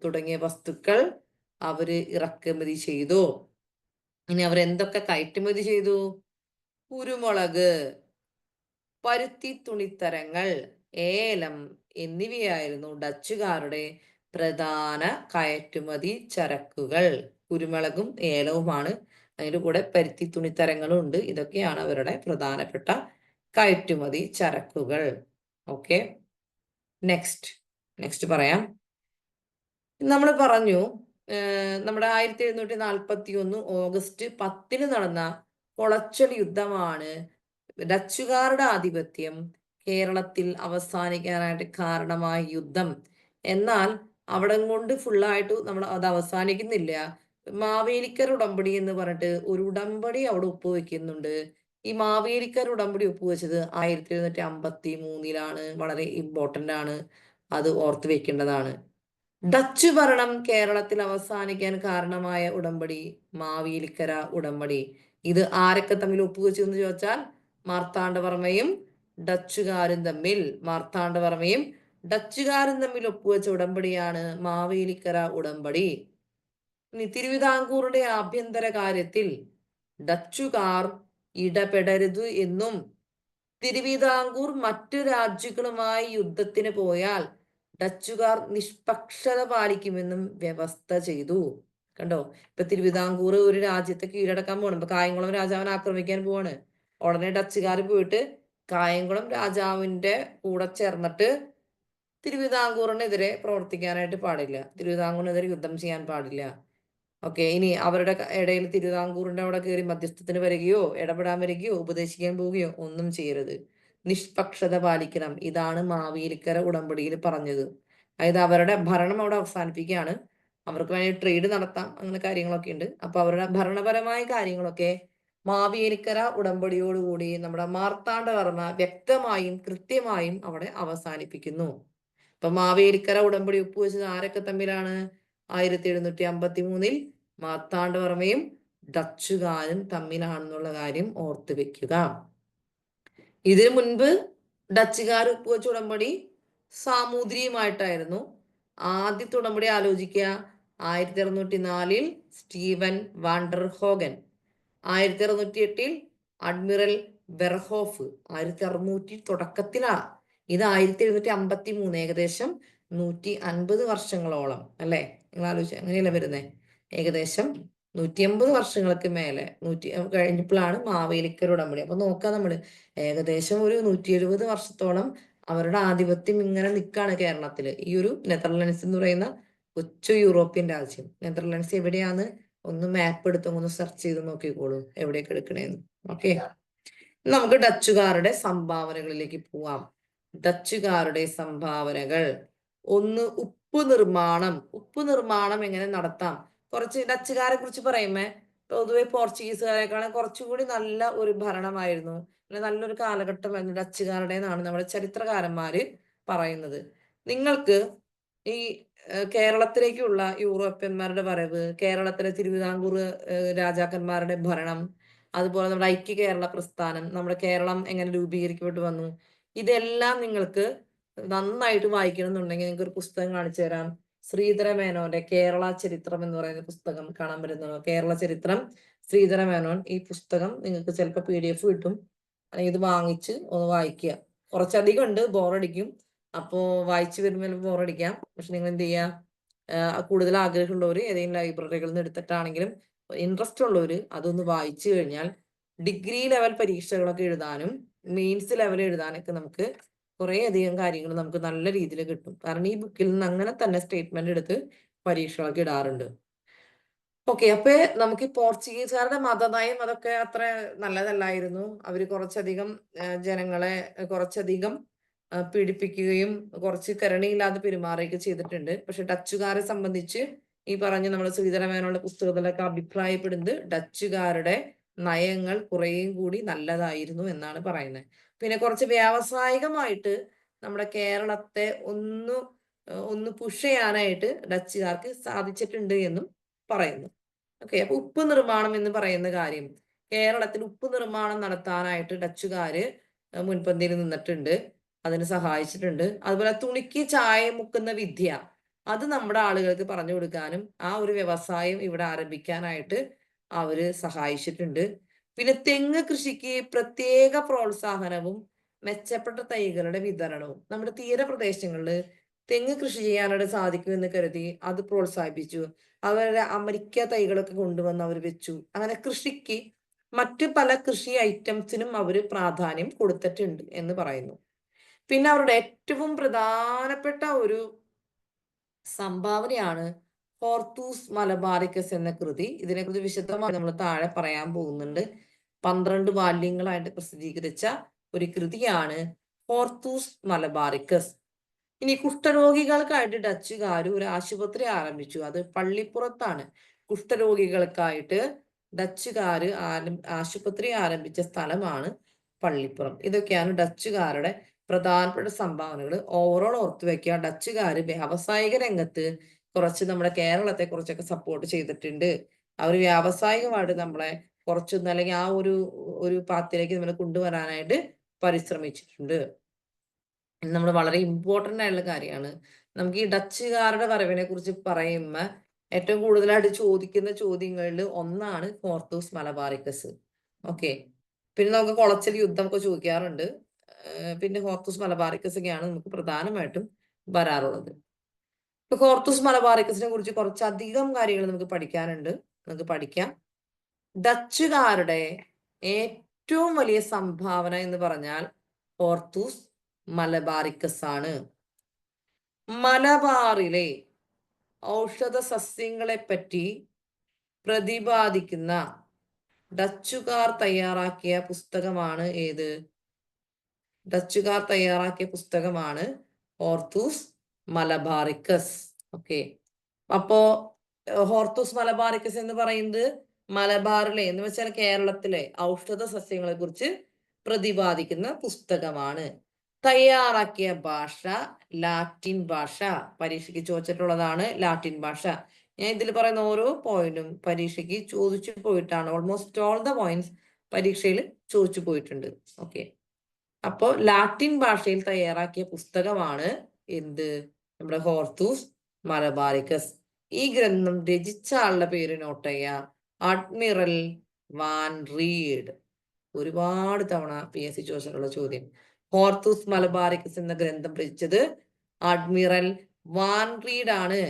തുടങ്ങിയ വസ്തുക്കൾ അവര് ഇറക്കുമതി ചെയ്തു. ഇനി അവരെന്തൊക്കെ കയറ്റുമതി ചെയ്തു? കുരുമുളക്, പരുത്തി തുണിത്തരങ്ങൾ, ഏലം എന്നിവയായിരുന്നു ഡച്ചുകാരുടെ പ്രധാന കയറ്റുമതി ചരക്കുകൾ. കുരുമുളകും ഏലവുമാണ്, അതിന്റെ കൂടെ പരുത്തി തുണിത്തരങ്ങളും ഉണ്ട്. ഇതൊക്കെയാണ് അവരുടെ പ്രധാനപ്പെട്ട കയറ്റുമതി ചരക്കുകൾ. ഓക്കെ, നെക്സ്റ്റ് പറയാം. നമ്മൾ പറഞ്ഞു നമ്മുടെ 1741 ഓഗസ്റ്റ് 10 നടന്ന കൊളച്ചൽ യുദ്ധമാണ് ഡച്ചുകാരുടെ ആധിപത്യം കേരളത്തിൽ അവസാനിക്കാനായിട്ട് കാരണമായ യുദ്ധം. എന്നാൽ അവിടെ കൊണ്ട് ഫുള്ളായിട്ട് നമ്മൾ അത് അവസാനിക്കുന്നില്ല. മാവേലിക്കർ ഉടമ്പടി എന്ന് പറഞ്ഞിട്ട് ഒരു ഉടമ്പടി അവിടെ ഒപ്പുവെക്കുന്നുണ്ട്. ഈ മാവേലിക്കർ ഉടമ്പടി ഒപ്പുവെച്ചത് 1753 വളരെ ഇമ്പോർട്ടന്റ് ആണ്, അത് ഓർത്ത് വെക്കേണ്ടതാണ്. ഡച്ച് ഭരണം കേരളത്തിൽ അവസാനിക്കാൻ കാരണമായ ഉടമ്പടി മാവേലിക്കര ഉടമ്പടി. ഇത് ആരൊക്കെ തമ്മിൽ ഒപ്പുവെച്ചു എന്ന് ചോദിച്ചാൽ മാർത്താണ്ഡവർമ്മയും ഡച്ചുകാരും തമ്മിൽ ഒപ്പുവെച്ച ഉടമ്പടിയാണ് മാവേലിക്കര ഉടമ്പടി. ഇനി തിരുവിതാംകൂറിന്റെ ആഭ്യന്തര കാര്യത്തിൽ ഡച്ചുകാർ ഇടപെടരുത് എന്നും തിരുവിതാംകൂർ മറ്റു രാജ്യങ്ങളുമായി യുദ്ധത്തിന് പോയാൽ ഡച്ചുകാർ നിഷ്പക്ഷത പാലിക്കുമെന്നും വ്യവസ്ഥ ചെയ്തു. കണ്ടോ, ഇപ്പൊ തിരുവിതാംകൂർ ഒരു രാജ്യത്തെ കീഴടക്കാൻ പോവാണ്. ഇപ്പൊ കായംകുളം രാജാവിനെ ആക്രമിക്കാൻ പോവാണ്. ഉടനെ ഡച്ചുകാർ പോയിട്ട് കായംകുളം രാജാവിന്റെ കൂടെ ചേർന്നിട്ട് തിരുവിതാംകൂറിനെതിരെ പ്രവർത്തിക്കാനായിട്ട് പാടില്ല, തിരുവിതാംകൂറിനെതിരെ യുദ്ധം ചെയ്യാൻ പാടില്ല. ഓക്കെ, ഇനി അവരുടെ ഇടയിൽ തിരുവിതാംകൂറിന്റെ അവിടെ കയറി മധ്യസ്ഥത്തിന് വരികയോ ഇടപെടാൻ വരികയോ ഉപദേശിക്കാൻ പോവുകയോ ഒന്നും ചെയ്യരുത്. നിഷ്പക്ഷത പാലിക്കണം. ഇതാണ് മാവേലിക്കര ഉടമ്പടിയിൽ പറഞ്ഞത്. അതായത് അവരുടെ ഭരണം അവിടെ അവസാനിപ്പിക്കുകയാണ്. അവർക്ക് വേണമെങ്കിൽ ട്രേഡ് നടത്താം, അങ്ങനെ കാര്യങ്ങളൊക്കെ ഉണ്ട്. അപ്പൊ അവരുടെ ഭരണപരമായ കാര്യങ്ങളൊക്കെ മാവേലിക്കര ഉടമ്പടിയോടുകൂടി നമ്മുടെ മാർത്താണ്ഡവർമ്മ വ്യക്തമായും കൃത്യമായും അവിടെ അവസാനിപ്പിക്കുന്നു. അപ്പൊ മാവേലിക്കര ഉടമ്പടി ഒപ്പുവെച്ചത് ആരൊക്കെ തമ്മിലാണ്? 1753 മാർത്താണ്ഡവർമ്മയും ഡച്ചുകാരും തമ്മിലാണെന്നുള്ള കാര്യം ഓർത്തു വെക്കുക. ഇതിനു മുൻപ് ഡച്ചുകാർ ഒപ്പുവെച്ച ഉടമ്പടി സാമൂതിരിയുമായിട്ടായിരുന്നു. ആദ്യത്തെ ഉടമ്പടി ആലോചിക്കുക, 1604 സ്റ്റീവൻ വാണ്ടർ ഹോഗൻ, 1608 അഡ്മിറൽ ബെർഹോഫ്, 1600 തുടക്കത്തിലാണ്. ഇത് 1753, ഏകദേശം 150 വർഷങ്ങളോളം അല്ലെ? നിങ്ങൾ ആലോചിച്ച അങ്ങനെയല്ല വരുന്നേ, ഏകദേശം 150 വർഷങ്ങൾക്ക് മേലെ കഴിഞ്ഞപ്പോഴാണ് മാവേലിക്കര ഉടമ്പടി. അപ്പൊ നോക്കാം നമ്മള്, ഏകദേശം ഒരു 170 വർഷത്തോളം അവരുടെ ആധിപത്യം ഇങ്ങനെ നിൽക്കാണ് കേരളത്തില്. ഈ ഒരു നെതർലൻഡ്സ് എന്ന് പറയുന്ന കൊച്ചു യൂറോപ്യൻ രാജ്യം. നെതർലൻഡ്സ് എവിടെയാന്ന് ഒന്ന് മാപ്പ് എടുത്ത് ഒന്ന് സെർച്ച് ചെയ്ത് നോക്കിക്കോളൂ, എവിടേക്ക് എടുക്കണേന്ന്. ഓക്കെ, നമുക്ക് ഡച്ചുകാരുടെ സംഭാവനകളിലേക്ക് പോവാം. ഡച്ചുകാരുടെ സംഭാവനകൾ. ഒന്ന്, ഉപ്പ് നിർമ്മാണം. ഉപ്പ് നിർമ്മാണം എങ്ങനെ നടത്താം? കുറച്ച് ഡച്ചുകാരെ കുറിച്ച് പറയുമ്പോ പൊതുവെ പോർച്ചുഗീസുകാരെക്കാളും കുറച്ചുകൂടി നല്ല ഒരു ഭരണമായിരുന്നു, നല്ലൊരു കാലഘട്ടമായിരുന്നു ഡച്ചുകാരുടേതാണ് നമ്മുടെ ചരിത്രകാരന്മാര് പറയുന്നത്. നിങ്ങൾക്ക് ഈ കേരളത്തിലേക്കുള്ള യൂറോപ്യന്മാരുടെ വരവ്, കേരളത്തിലെ തിരുവിതാംകൂർ രാജാക്കന്മാരുടെ ഭരണം, അതുപോലെ നമ്മുടെ ഐക്യ കേരള പ്രസ്ഥാനം, നമ്മുടെ കേരളം എങ്ങനെ രൂപീകരിക്കപ്പെട്ടു വന്നു, ഇതെല്ലാം നിങ്ങൾക്ക് നന്നായിട്ട് വായിക്കണം എന്നുണ്ടെങ്കിൽ നിങ്ങൾക്ക് ഒരു പുസ്തകം കാണിച്ചു തരാം. ശ്രീധര മേനോന്റെ കേരള ചരിത്രം എന്ന് പറയുന്ന പുസ്തകം കാണാൻ പറ്റുന്നോ? കേരള ചരിത്രം, ശ്രീധര മേനോൻ. ഈ പുസ്തകം നിങ്ങൾക്ക് ചിലപ്പോൾ PDF കിട്ടും, ഇത് വാങ്ങിച്ച് ഒന്ന് വായിക്കുക. കുറച്ചധികം ഉണ്ട്, ബോറടിക്കും. അപ്പോ വായിച്ചു വരുമ്പോൾ ബോറടിക്കാം. പക്ഷെ നിങ്ങൾ എന്ത് ചെയ്യുക, കൂടുതൽ ആഗ്രഹമുള്ളവര് ഏതെങ്കിലും ലൈബ്രറികളിൽ നിന്ന് എടുത്തിട്ടാണെങ്കിലും ഇൻട്രസ്റ്റ് ഉള്ളവര് അതൊന്ന് വായിച്ചു കഴിഞ്ഞാൽ ഡിഗ്രി ലെവൽ പരീക്ഷകളൊക്കെ എഴുതാനും മെയിൻസ് ലെവൽ എഴുതാനൊക്കെ നമുക്ക് കുറെ അധികം കാര്യങ്ങൾ നമുക്ക് നല്ല രീതിയിൽ കിട്ടും. കാരണം ഈ ബുക്കിൽ നിന്ന് അങ്ങനെ തന്നെ സ്റ്റേറ്റ്മെന്റ് എടുത്ത് പരീക്ഷകളൊക്കെ ഇടാറുണ്ട്. ഓക്കെ, അപ്പൊ നമുക്ക് ഈ പോർച്ചുഗീസുകാരുടെ മതനയം അതൊക്കെ അത്ര നല്ലതല്ലായിരുന്നു. അവര് കുറച്ചധികം ജനങ്ങളെ കുറച്ചധികം പീഡിപ്പിക്കുകയും കുറച്ച് കരുണയില്ലാതെ പെരുമാറുകയൊക്കെ ചെയ്തിട്ടുണ്ട്. പക്ഷെ ഡച്ചുകാരെ സംബന്ധിച്ച് ഈ പറഞ്ഞ നമ്മൾ ശ്രീധരമേനോന്റെ പുസ്തകത്തിലൊക്കെ അഭിപ്രായപ്പെടുന്നത് ഡച്ചുകാരുടെ നയങ്ങൾ കുറേയും കൂടി നല്ലതായിരുന്നു എന്നാണ് പറയുന്നത്. പിന്നെ കുറച്ച് വ്യാവസായികമായിട്ട് നമ്മുടെ കേരളത്തെ ഒന്ന് പുഷ് ചെയ്യാനായിട്ട് ഡച്ചുകാർക്ക് സാധിച്ചിട്ടുണ്ട് എന്നും പറയുന്നു. ഓക്കെ, അപ്പൊ ഉപ്പ് നിർമ്മാണം എന്ന് പറയുന്ന കാര്യം, കേരളത്തിൽ ഉപ്പ് നിർമ്മാണം നടത്താനായിട്ട് ഡച്ചുകാര് മുൻപന്തിയിൽ നിന്നിട്ടുണ്ട്, അതിന് സഹായിച്ചിട്ടുണ്ട്. അതുപോലെ തുണിക്ക് ചായ മുക്കുന്ന വിദ്യ, അത് നമ്മുടെ ആളുകൾക്ക് പറഞ്ഞു കൊടുക്കാനും ആ ഒരു വ്യവസായം ഇവിടെ ആരംഭിക്കാനായിട്ട് അവര് സഹായിച്ചിട്ടുണ്ട്. പിന്നെ തെങ്ങ് കൃഷിക്ക് പ്രത്യേക പ്രോത്സാഹനവും മെച്ചപ്പെട്ട തൈകളുടെ വിതരണവും. നമ്മുടെ തീരപ്രദേശങ്ങളിൽ തെങ്ങ് കൃഷി ചെയ്യാനായിട്ട് സാധിക്കുമെന്ന് കരുതി അത് പ്രോത്സാഹിപ്പിച്ചു. അവരുടെ അമരിക്ക തൈകളൊക്കെ കൊണ്ടുവന്ന് അവർ വെച്ചു. അങ്ങനെ കൃഷിക്ക് മറ്റു പല കൃഷി ഐറ്റംസിനും അവര് പ്രാധാന്യം കൊടുത്തിട്ടുണ്ട് എന്ന് പറയുന്നു. പിന്നെ അവരുടെ ഏറ്റവും പ്രധാനപ്പെട്ട ഒരു സംഭാവനയാണ് ഹോർത്തൂസ് മലബാറിക്കസ് എന്ന കൃതി. ഇതിനെക്കുറിച്ച് വിശദമായി നമ്മൾ താഴെ പറയാൻ പോകുന്നുണ്ട്. 12 വാല്യങ്ങളായിട്ട് പ്രസിദ്ധീകരിച്ച ഒരു കൃതിയാണ് ഹോർത്തൂസ് മലബാറിക്കസ്. ഇനി കുഷ്ഠരോഗികൾക്കായിട്ട് ഡച്ചുകാർ ഒരു ആശുപത്രി ആരംഭിച്ചു. അത് പള്ളിപ്പുറത്താണ്. കുഷ്ഠരോഗികൾക്കായിട്ട് ഡച്ചുകാർ ആശുപത്രി ആരംഭിച്ച സ്ഥലമാണ് പള്ളിപ്പുറം. ഇതൊക്കെയാണ് ഡച്ചുകാരുടെ പ്രധാനപ്പെട്ട സംഭാവനകൾ. ഓവറോൾ ഓർത്തു വെക്കുക, ഡച്ചുകാർ വ്യാവസായിക രംഗത്ത് കുറച്ച് നമ്മുടെ കേരളത്തെ കുറച്ചൊക്കെ സപ്പോർട്ട് ചെയ്തിട്ടുണ്ട്. അവർ വ്യാവസായികമായിട്ട് നമ്മളെ കുറച്ചൊന്നും അല്ലെങ്കിൽ ആ ഒരു പാത്തിലേക്ക് നമ്മളെ കൊണ്ടുവരാനായിട്ട് പരിശ്രമിച്ചിട്ടുണ്ട്. നമ്മൾ വളരെ ഇമ്പോർട്ടന്റ് ആയിട്ടുള്ള കാര്യമാണ്. നമുക്ക് ഈ ഡച്ചുകാരുടെ വരവിനെ കുറിച്ച് പറയുമ്പോൾ ഏറ്റവും കൂടുതലായിട്ട് ചോദിക്കുന്ന ചോദ്യങ്ങളിൽ ഒന്നാണ് ഹോർത്തൂസ് മലബാറിക്കസ്. ഓക്കെ, പിന്നെ നമുക്ക് കൊളച്ചൽ യുദ്ധം ഒക്കെ ചോദിക്കാറുണ്ട്. പിന്നെ ഹോർത്തൂസ് മലബാറിക്കസ് ഒക്കെയാണ് നമുക്ക് പ്രധാനമായിട്ടും വരാറുള്ളത്. ഇപ്പൊ ഹോർത്തൂസ് മലബാറിക്കസിനെ കുറിച്ച് കുറച്ചധികം കാര്യങ്ങൾ നമുക്ക് പഠിക്കാനുണ്ട്. നമുക്ക് പഠിക്കാം. ഡച്ചുകാരുടെ ഏറ്റവും വലിയ സംഭാവന എന്ന് പറഞ്ഞാൽ ഹോർത്തൂസ് മലബാറിക്കസ് ആണ്. മലബാറിലെ ഔഷധ സസ്യങ്ങളെ പറ്റി പ്രതിപാദിക്കുന്ന ഡച്ചുകാർ തയ്യാറാക്കിയ പുസ്തകമാണ് ഏത്? ഡച്ചുകാർ തയ്യാറാക്കിയ പുസ്തകമാണ് ഹോർത്തൂസ് മലബാറിക്കസ്. ഓക്കെ, അപ്പോ ഹോർത്തൂസ് മലബാറിക്കസ് എന്ന് പറയുന്നത് മലബാറിലെ എന്ന് വെച്ചാൽ കേരളത്തിലെ ഔഷധ സസ്യങ്ങളെ കുറിച്ച് പ്രതിപാദിക്കുന്ന പുസ്തകമാണ്. തയ്യാറാക്കിയ ഭാഷ ലാറ്റിൻ ഭാഷ. പരീക്ഷയ്ക്ക് ചോദിച്ചിട്ടുള്ളതാണ് ലാറ്റിൻ ഭാഷ. ഞാൻ ഇതിൽ പറയുന്ന ഓരോ പോയിന്റും പരീക്ഷയ്ക്ക് ചോദിച്ചു പോയിട്ടാണ്. ഓൾമോസ്റ്റ് ഓൾ ദ പോയിന്റ്സ് പരീക്ഷയിൽ ചോദിച്ചു പോയിട്ടുണ്ട്. ഓക്കെ, അപ്പോ ലാറ്റിൻ ഭാഷയിൽ തയ്യാറാക്കിയ പുസ്തകമാണ് എന്ത്? നമ്മുടെ ഹോർത്തൂസ് മലബാറിക്കസ്. ഈ ഗ്രന്ഥം രചിച്ച ആളുടെ പേര് നോട്ട് ചെയ്യുക, അഡ്മിറൽ വാൻ റീഡ്. ഒരുപാട് തവണ PSC ചോദിച്ചിട്ടുള്ള ചോദ്യം. ഹോർത്തൂസ് മലബാറിക്കസ് എന്ന ഗ്രന്ഥം രചിച്ചത് അഡ്മിറൽ വാൻ റീഡ് ആണ്.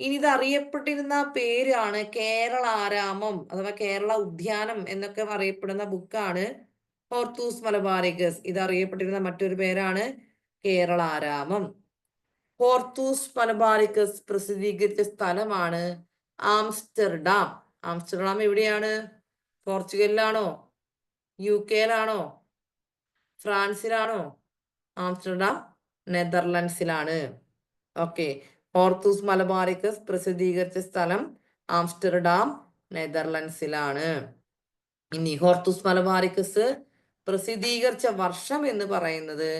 ഇനി ഇത് അറിയപ്പെട്ടിരുന്ന പേരാണ് കേരള ആരാമം അഥവാ കേരള ഉദ്യാനം എന്നൊക്കെ അറിയപ്പെടുന്ന ബുക്കാണ് ഹോർത്തൂസ് മലബാറിക്കസ്. ഇത് അറിയപ്പെട്ടിരുന്ന മറ്റൊരു പേരാണ് കേരള ആരാമം. ഹോർത്തൂസ് മലബാറിക്കസ് പ്രസിദ്ധീകരിച്ച സ്ഥലമാണ് ആംസ്റ്റർഡാം. ആംസ്റ്റർഡാം എവിടെയാണ്? പോർച്ചുഗലിലാണോ? UK-യിലാണോ? ഫ്രാൻസിലാണോ? ആംസ്റ്റർഡാം നെതർലൻഡ്സിലാണ്. ഓക്കെ, ഹോർത്തൂസ് മലബാറിക്കസ് പ്രസിദ്ധീകരിച്ച സ്ഥലം ആംസ്റ്റർഡാം നെതർലൻഡ്സിലാണ്. ഇനി ഹോർത്തൂസ് മലബാറിക്കസ് പ്രസിദ്ധീകരിച്ച വർഷം എന്ന് പറയുന്നത്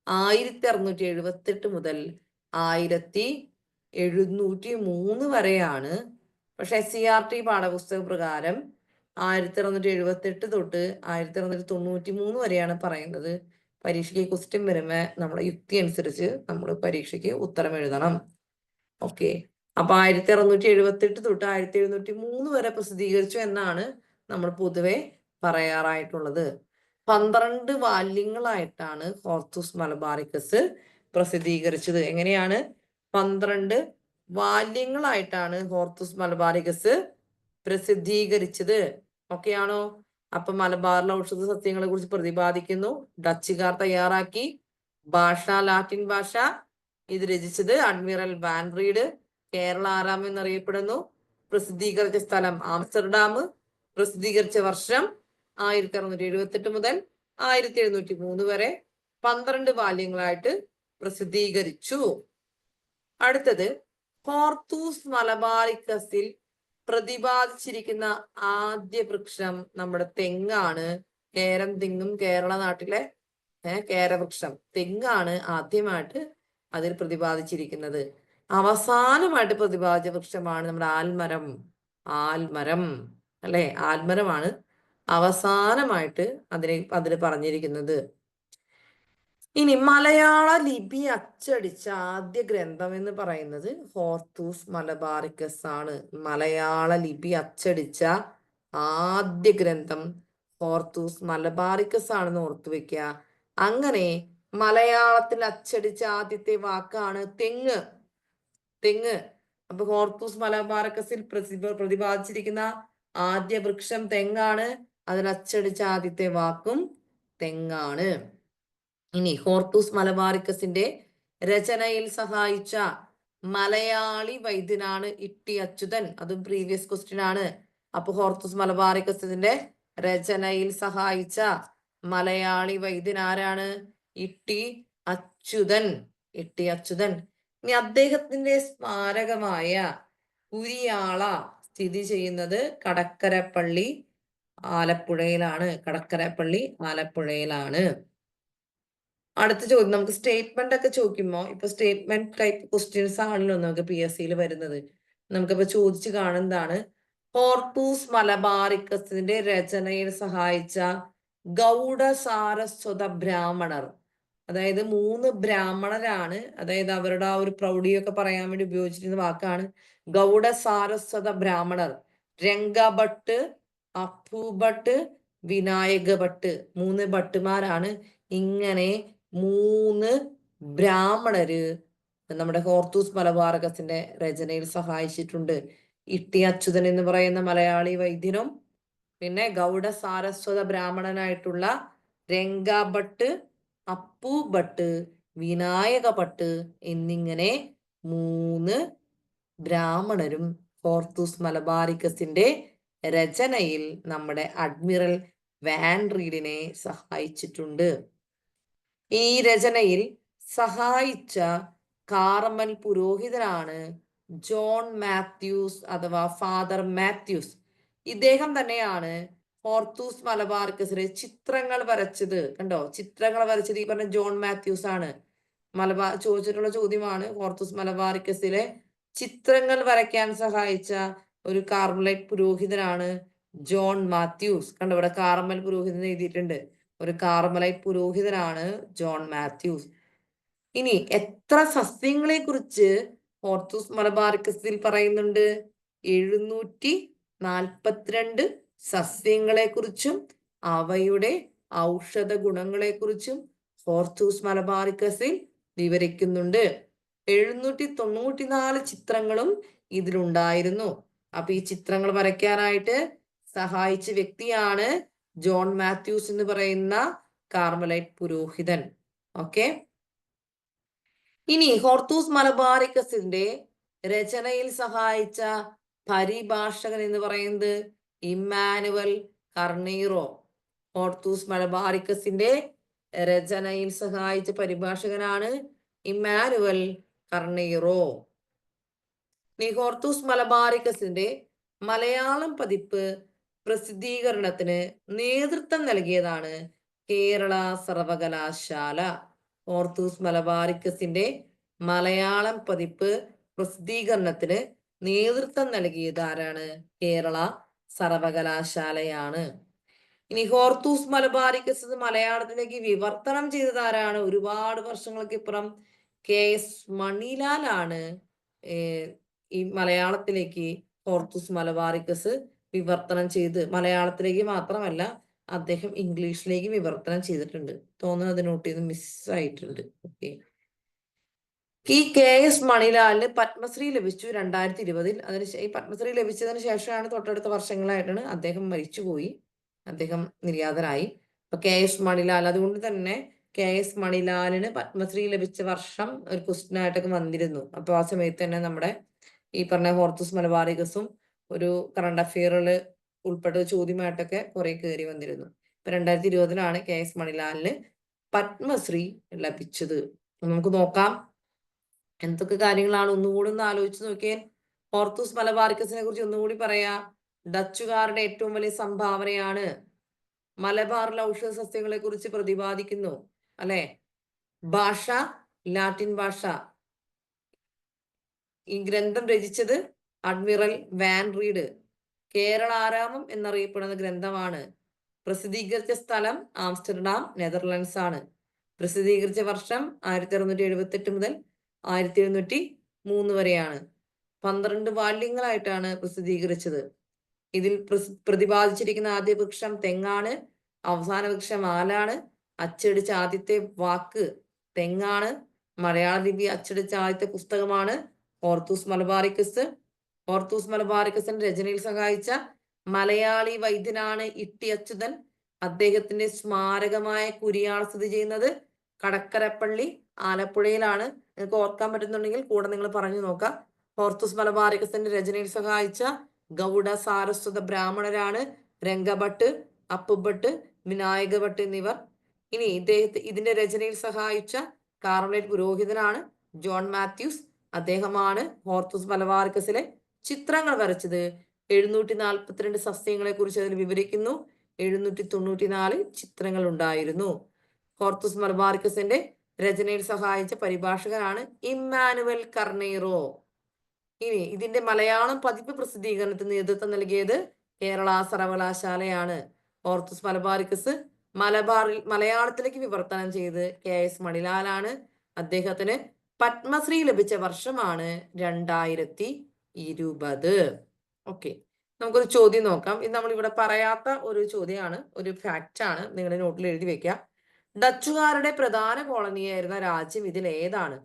1678 മുതൽ 1703 വരെയാണ്. പക്ഷെ SCERT പാഠപുസ്തക പ്രകാരം 1678 തൊട്ട് 1693 വരെയാണ് പറയുന്നത്. പരീക്ഷയ്ക്ക് ക്വസ്റ്റ്യൻ വരുമ്പോൾ നമ്മുടെ യുക്തി അനുസരിച്ച് നമ്മൾ പരീക്ഷയ്ക്ക് ഉത്തരം എഴുതണം. ഓക്കെ, അപ്പൊ 1678 തൊട്ട് 1703 വരെ പ്രസിദ്ധീകരിച്ചു എന്നാണ് നമ്മൾ പൊതുവെ പറയാറായിട്ടുള്ളത്. 12 വാല്യങ്ങളായിട്ടാണ് ഹോർത്തൂസ് മലബാറിക്കസ് പ്രസിദ്ധീകരിച്ചത്. എങ്ങനെയാണ്? 12 വാല്യങ്ങളായിട്ടാണ് ഹോർത്തൂസ് മലബാറിക്കസ് പ്രസിദ്ധീകരിച്ചത്. ഓക്കെ ആണോ? അപ്പൊ മലബാറിലെ ഔഷധ സസ്യങ്ങളെ കുറിച്ച് പ്രതിപാദിക്കുന്നു. ഡച്ചുകാർ തയ്യാറാക്കി. ഭാഷ ലാറ്റിൻ ഭാഷ. ഇത് രചിച്ചത് admiral van read. Kerala Aramam എന്നറിയപ്പെടുന്നു. പ്രസിദ്ധീകരിച്ച സ്ഥലം ആംസ്റ്റർഡാം. പ്രസിദ്ധീകരിച്ച വർഷം 1678 മുതൽ 1703 വരെ. 12 വാല്യങ്ങളായിട്ട് പ്രസിദ്ധീകരിച്ചു. അടുത്തത്, ഹോർത്തൂസ് മലബാറിക്കസിൽ പ്രതിപാദിച്ചിരിക്കുന്ന ആദ്യ വൃക്ഷം നമ്മുടെ തെങ്ങാണ്. കേരം തെങ്ങും കേരള നാട്ടിലെ കേരവൃക്ഷം തെങ്ങാണ് ആദ്യമായിട്ട് അതിൽ പ്രതിപാദിച്ചിരിക്കുന്നത്. അവസാനമായിട്ട് പ്രതിപാദിച്ച വൃക്ഷമാണ് നമ്മുടെ ആൽമരം. ആൽമരം അല്ലെ, ആൽമരമാണ് അവസാനമായിട്ട് അതിൽ പറഞ്ഞിരിക്കുന്നത്. ഇനി മലയാള ലിപി അച്ചടിച്ച ആദ്യ ഗ്രന്ഥം എന്ന് പറയുന്നത് ഹോർത്തൂസ് മലബാറിക്കസ് ആണ്. മലയാള ലിപി അച്ചടിച്ച ആദ്യ ഗ്രന്ഥം ഹോർത്തൂസ് മലബാറിക്കസ് ആണെന്ന് ഓർത്തു വെക്കുക. അങ്ങനെ മലയാളത്തിൽ അച്ചടിച്ച ആദ്യത്തെ വാക്കാണ് തെങ്ങ്. തെങ്ങ്. അപ്പൊ ഹോർത്തൂസ് മലബാറിക്കസിൽ പ്രതിപാദിച്ചിരിക്കുന്ന ആദ്യ വൃക്ഷം തെങ്ങാണ്. അതിൽ അച്ചടിച്ച ആദ്യത്തെ വാക്കും തെങ്ങാണ്. ഇനി ഹോർത്തൂസ് മലബാറിക്കസിന്റെ രചനയിൽ സഹായിച്ച മലയാളി വൈദ്യനാണ് ഇട്ടി അച്യുതൻ. അതും പ്രീവിയസ് ക്വസ്റ്റ്യൻ ആണ്. അപ്പൊ ഹോർത്തൂസ് മലബാറിക്കസിന്റെ രചനയിൽ സഹായിച്ച മലയാളി വൈദ്യൻ ആരാണ്? ഇട്ടി അച്യുതൻ. ഇട്ടി അച്യുതൻ. ഇനി അദ്ദേഹത്തിന്റെ സ്മാരകമായ കുരിയാള സ്ഥിതി ചെയ്യുന്നത് കടക്കരപ്പള്ളി ആലപ്പുഴയിലാണ്. കടക്കരപ്പള്ളി ആലപ്പുഴയിലാണ്. അടുത്ത ചോദ്യം, നമുക്ക് സ്റ്റേറ്റ്മെന്റ് ഒക്കെ ചോദിക്കുമ്പോ ഇപ്പൊ സ്റ്റേറ്റ്മെന്റ് ടൈപ്പ് ക്വസ്റ്റ്യൻസ് ആണല്ലോ നമുക്ക് PSC വരുന്നത്. നമുക്കിപ്പോ ചോദിച്ചു കാണുന്നതാണ് ഹോർത്തൂസ് മലബാറിക്കസിന്റെ രചനയിൽ സഹായിച്ച ഗൗഡ സാരസ്വത ബ്രാഹ്മണർ. അതായത് 3 ബ്രാഹ്മണരാണ്. അതായത് അവരുടെ ആ ഒരു പ്രൗഢിയൊക്കെ പറയാൻ വേണ്ടി ഉപയോഗിച്ചിരുന്ന വാക്കാണ് ഗൗഡ സാരസ്വത ബ്രാഹ്മണർ. രംഗഭട്ട്, അപ്പുഭട്ട്, വിനായക ഭട്ട്. 3 ഭട്ടുമാരാണ്. ഇങ്ങനെ 3 ബ്രാഹ്മണര് നമ്മുടെ ഹോർത്തൂസ് മലബാറിക്കസിന്റെ രചനയിൽ സഹായിച്ചിട്ടുണ്ട്. ഇട്ടി അച്യുതൻ എന്ന് പറയുന്ന മലയാളി വൈദ്യനും പിന്നെ ഗൗഡ സാരസ്വത ബ്രാഹ്മണനായിട്ടുള്ള രംഗഭട്ട്, അപ്പുഭട്ട്, വിനായക ഭട്ട് എന്നിങ്ങനെ 3 ബ്രാഹ്മണരും ഹോർത്തൂസ് മലബാറിക്കസിന്റെ രചനയിൽ നമ്മുടെ അഡ്മിറൽ വാൻ റീഡിനെ സഹായിച്ചിട്ടുണ്ട്. ഈ രചനയിൽ സഹായിച്ച കാർമൽ പുരോഹിതനാണ് ജോൺ മാത്യൂസ് അഥവാ ഫാദർ മാത്യൂസ്. ഇദ്ദേഹം തന്നെയാണ് ഹോർത്തൂസ് മലബാറിക്കസിലെ ചിത്രങ്ങൾ വരച്ചത്. കണ്ടോ, ചിത്രങ്ങൾ വരച്ചത് ഈ പറഞ്ഞ ജോൺ മാത്യൂസ് ആണ്. മലബാർ ചോദിച്ചിട്ടുള്ള ചോദ്യമാണ്. ഹോർത്തൂസ് മലബാറിക്കസിലെ ചിത്രങ്ങൾ വരയ്ക്കാൻ സഹായിച്ച ഒരു കാർമലൈറ്റ് പുരോഹിതനാണ് ജോൺ മാത്യൂസ്. കണ്ടോ, ഇവിടെ കാർമൽ പുരോഹിതൻ എഴുതിയിട്ടുണ്ട്. ഒരു കാർമലൈറ്റ് പുരോഹിതനാണ് ജോൺ മാത്യൂസ്. ഇനി എത്ര സസ്യങ്ങളെ കുറിച്ച് ഹോർത്തൂസ് മലബാറിക്കസിൽ പറയുന്നുണ്ട്? 742 സസ്യങ്ങളെ കുറിച്ചും അവയുടെ ഔഷധ ഗുണങ്ങളെ കുറിച്ചും ഹോർത്തൂസ് മലബാറിക്കസിൽ വിവരിക്കുന്നുണ്ട്. 794 ചിത്രങ്ങളും ഇതിലുണ്ടായിരുന്നു. അപ്പൊ ഈ ചിത്രങ്ങൾ വരയ്ക്കാനായിട്ട് സഹായിച്ച വ്യക്തിയാണ് ജോൺ മാത്യൂസ് എന്ന് പറയുന്ന കാർമലൈറ്റ് പുരോഹിതൻ. ഓക്കെ, ഇനി ഹോർത്തൂസ് മലബാറിക്കസിന്റെ രചനയിൽ സഹായിച്ച പരിഭാഷകൻ എന്ന് പറയുന്നത് ഇമ്മാനുവൽ കർണീറോ. ഹോർത്തൂസ് മലബാറിക്കസിന്റെ രചനയിൽ സഹായിച്ച പരിഭാഷകനാണ് ഇമ്മാനുവൽ കർണീറോ. ഹോർത്തൂസ് മലബാറിക്കസിന്റെ മലയാളം പതിപ്പ് പ്രസിദ്ധീകരണത്തിന് നേതൃത്വം നൽകിയതാണ് കേരള സർവകലാശാല. ഹോർത്തൂസ് മലബാറിക്കസിന്റെ മലയാളം പതിപ്പ് പ്രസിദ്ധീകരണത്തിന് നേതൃത്വം നൽകിയത് ആരാണ്? കേരള സർവകലാശാലയാണ്. ഇനി ഹോർത്തൂസ് മലബാറിക്കസ് മലയാളത്തിലേക്ക് വിവർത്തനം ചെയ്തത് ആരാണ്? ഒരുപാട് വർഷങ്ങൾക്ക് ഇപ്പുറം KS മണിലാലാണ് ഈ മലയാളത്തിലേക്ക് ഹോർത്തൂസ് മലബാറിക്കസ് വിവർത്തനം ചെയ്ത്. മലയാളത്തിലേക്ക് മാത്രമല്ല, അദ്ദേഹം ഇംഗ്ലീഷിലേക്ക് വിവർത്തനം ചെയ്തിട്ടുണ്ട്. തോന്നുന്നു അത് നോട്ട് ചെയ്ത് മിസ്സായിട്ടുണ്ട്. ഓക്കെ, ഈ KS മണിലാലിന് പത്മശ്രീ ലഭിച്ചു 2020. ഈ പത്മശ്രീ ലഭിച്ചതിന് ശേഷമാണ് തൊട്ടടുത്ത വർഷങ്ങളായിട്ടാണ് അദ്ദേഹം മരിച്ചുപോയി, അദ്ദേഹം നിര്യാതനായി. അപ്പൊ KS മണിലാൽ, അതുകൊണ്ട് തന്നെ KS മണിലാലിന് പത്മശ്രീ ലഭിച്ച വർഷം ഒരു ക്വസ്റ്റ്യൻ ആയിട്ടൊക്കെ വന്നിരുന്നു. അപ്പൊ ആ സമയത്ത് തന്നെ നമ്മുടെ ഈ പറഞ്ഞ ഹോർത്തൂസ് മലബാറിക്കസും ഒരു കറണ്ട് അഫെയറിൽ ഉൾപ്പെട്ട ചോദ്യമായിട്ടൊക്കെ കുറെ കയറി വന്നിരുന്നു. ഇപ്പൊ 2020 KS മണിലാലിന് പത്മശ്രീ ലഭിച്ചത്. നമുക്ക് നോക്കാം എന്തൊക്കെ കാര്യങ്ങളാണ്. ഒന്നുകൂടി ഒന്ന് ആലോചിച്ച് നോക്കിയേ. ഹോർത്തൂസ് മലബാറിക്കസിനെ കുറിച്ച് ഒന്നുകൂടി പറയാ. ഡച്ചുകാരുടെ ഏറ്റവും വലിയ സംഭാവനയാണ്. മലബാറിലെ ഔഷധ സസ്യങ്ങളെ കുറിച്ച് പ്രതിപാദിക്കുന്നു, അല്ലെ? ഭാഷ ലാറ്റിൻ ഭാഷ. ഈ ഗ്രന്ഥം രചിച്ചത് admiral van read. Kerala Aramam എന്നറിയപ്പെടുന്ന ഗ്രന്ഥമാണ്. പ്രസിദ്ധീകരിച്ച സ്ഥലം ആംസ്റ്റർഡാം, നെതർലൻഡ്സ് ആണ്. പ്രസിദ്ധീകരിച്ച വർഷം 1678 മുതൽ 1703 വരെയാണ്. 12 വാല്യങ്ങളായിട്ടാണ് പ്രസിദ്ധീകരിച്ചത്. ഇതിൽ പ്രതിപാദിച്ചിരിക്കുന്ന ആദ്യ വൃക്ഷം തെങ്ങാണ്, അവസാന വൃക്ഷം ആലാണ്. അച്ചടിച്ച ആദ്യത്തെ വാക്ക് തെങ്ങാണ്. മലയാള ലിപി അച്ചടിച്ച ആദ്യത്തെ പുസ്തകമാണ് ഹോർത്തൂസ് മലബാറിക്കസ്. ഹോർത്തൂസ് മലബാറിക്കസിന്റെ രചനയിൽ സഹായിച്ച മലയാളി വൈദ്യനാണ് ഇട്ടി അച്യുതൻ. അദ്ദേഹത്തിന്റെ സ്മാരകമായ കുരിയാൾ സ്ഥിതി ചെയ്യുന്നത് കടക്കരപ്പള്ളി, ആലപ്പുഴയിലാണ്. നിങ്ങൾക്ക് ഓർക്കാൻ പറ്റുന്നുണ്ടെങ്കിൽ കൂടെ നിങ്ങൾ പറഞ്ഞു നോക്കാം. ഹോർത്തൂസ് മലബാറിക്കസിന്റെ രചനയിൽ സഹായിച്ച ഗൗഡ സാരസ്വത ബ്രാഹ്മണരാണ് രംഗഭട്ട്, അപ്പുഭട്ട്, വിനായക ഭട്ട് എന്നിവർ. ഇനി ഇതിന്റെ രചനയിൽ സഹായിച്ച കാർമലൈറ്റ് പുരോഹിതനാണ് ജോൺ മാത്യൂസ്. അദ്ദേഹമാണ് ഹോർത്തൂസ് മലബാറിക്കസിലെ ചിത്രങ്ങൾ വരച്ചത്. 742 സസ്യങ്ങളെ കുറിച്ച് അതിൽ വിവരിക്കുന്നു. 794 ചിത്രങ്ങൾ ഉണ്ടായിരുന്നു. ഹോർത്തൂസ് മലബാറിക്കസിന്റെ രചനയിൽ സഹായിച്ച പരിഭാഷകനാണ് ഇമ്മാനുവൽ കർണീറോ. ഇനി ഇതിന്റെ മലയാളം പതിപ്പ് പ്രസിദ്ധീകരണത്തിന് നേതൃത്വം നൽകിയത് കേരള സർവകലാശാലയാണ്. ഹോർത്തൂസ് മലബാറിക്കസ് മലയാളത്തിലേക്ക് വിവർത്തനം ചെയ്ത് KS മണിലാലാണ്. അദ്ദേഹത്തിന് പത്മശ്രീ ലഭിച്ച വർഷമാണ് 2020. ഓക്കെ, നമുക്കൊരു ചോദ്യം നോക്കാം. ഇത് നമ്മളിവിടെ പറയാത്ത ഒരു ചോദ്യമാണ്, ഒരു ഫാക്റ്റ് ആണ്. നിങ്ങളുടെ നോട്ടിൽ എഴുതി വെക്കുക. ഡച്ചുകാരുടെ പ്രധാന കോളനിയായിരുന്ന രാജ്യം ഇതിൽ ഏതാണ്?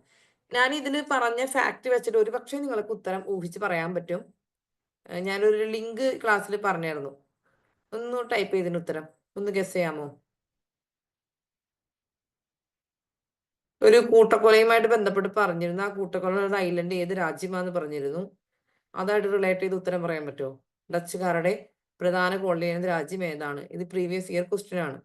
ഞാൻ ഇതിൽ പറഞ്ഞ ഫാക്ട് വെച്ചിട്ട് ഒരു പക്ഷേ നിങ്ങൾക്ക് ഉത്തരം ഊഹിച്ച് പറയാൻ പറ്റും. ഞാനൊരു ലിങ്ക് ക്ലാസ്സിൽ പറഞ്ഞായിരുന്നു. ഒന്ന് ടൈപ്പ് ചെയ്തതിന് ഉത്തരം ഒന്ന് ഗസ് ചെയ്യാമോ? ഒരു കൂട്ടക്കൊലയുമായിട്ട് ബന്ധപ്പെട്ട് പറഞ്ഞിരുന്നു. ആ കൂട്ടക്കൊലയുടെ ഐലൻഡ് ഏത് രാജ്യമാണെന്ന് പറഞ്ഞിരുന്നു. അതായിട്ട് റിലേറ്റ് ചെയ്ത് ഉത്തരം പറയാൻ പറ്റുമോ? ഡച്ചുകാരുടെ പ്രധാന കോളനി രാജ്യം ഏതാണ്? ഇത് പ്രീവിയസ് ഇയർ ക്വസ്റ്റ്യൻ ആണ്.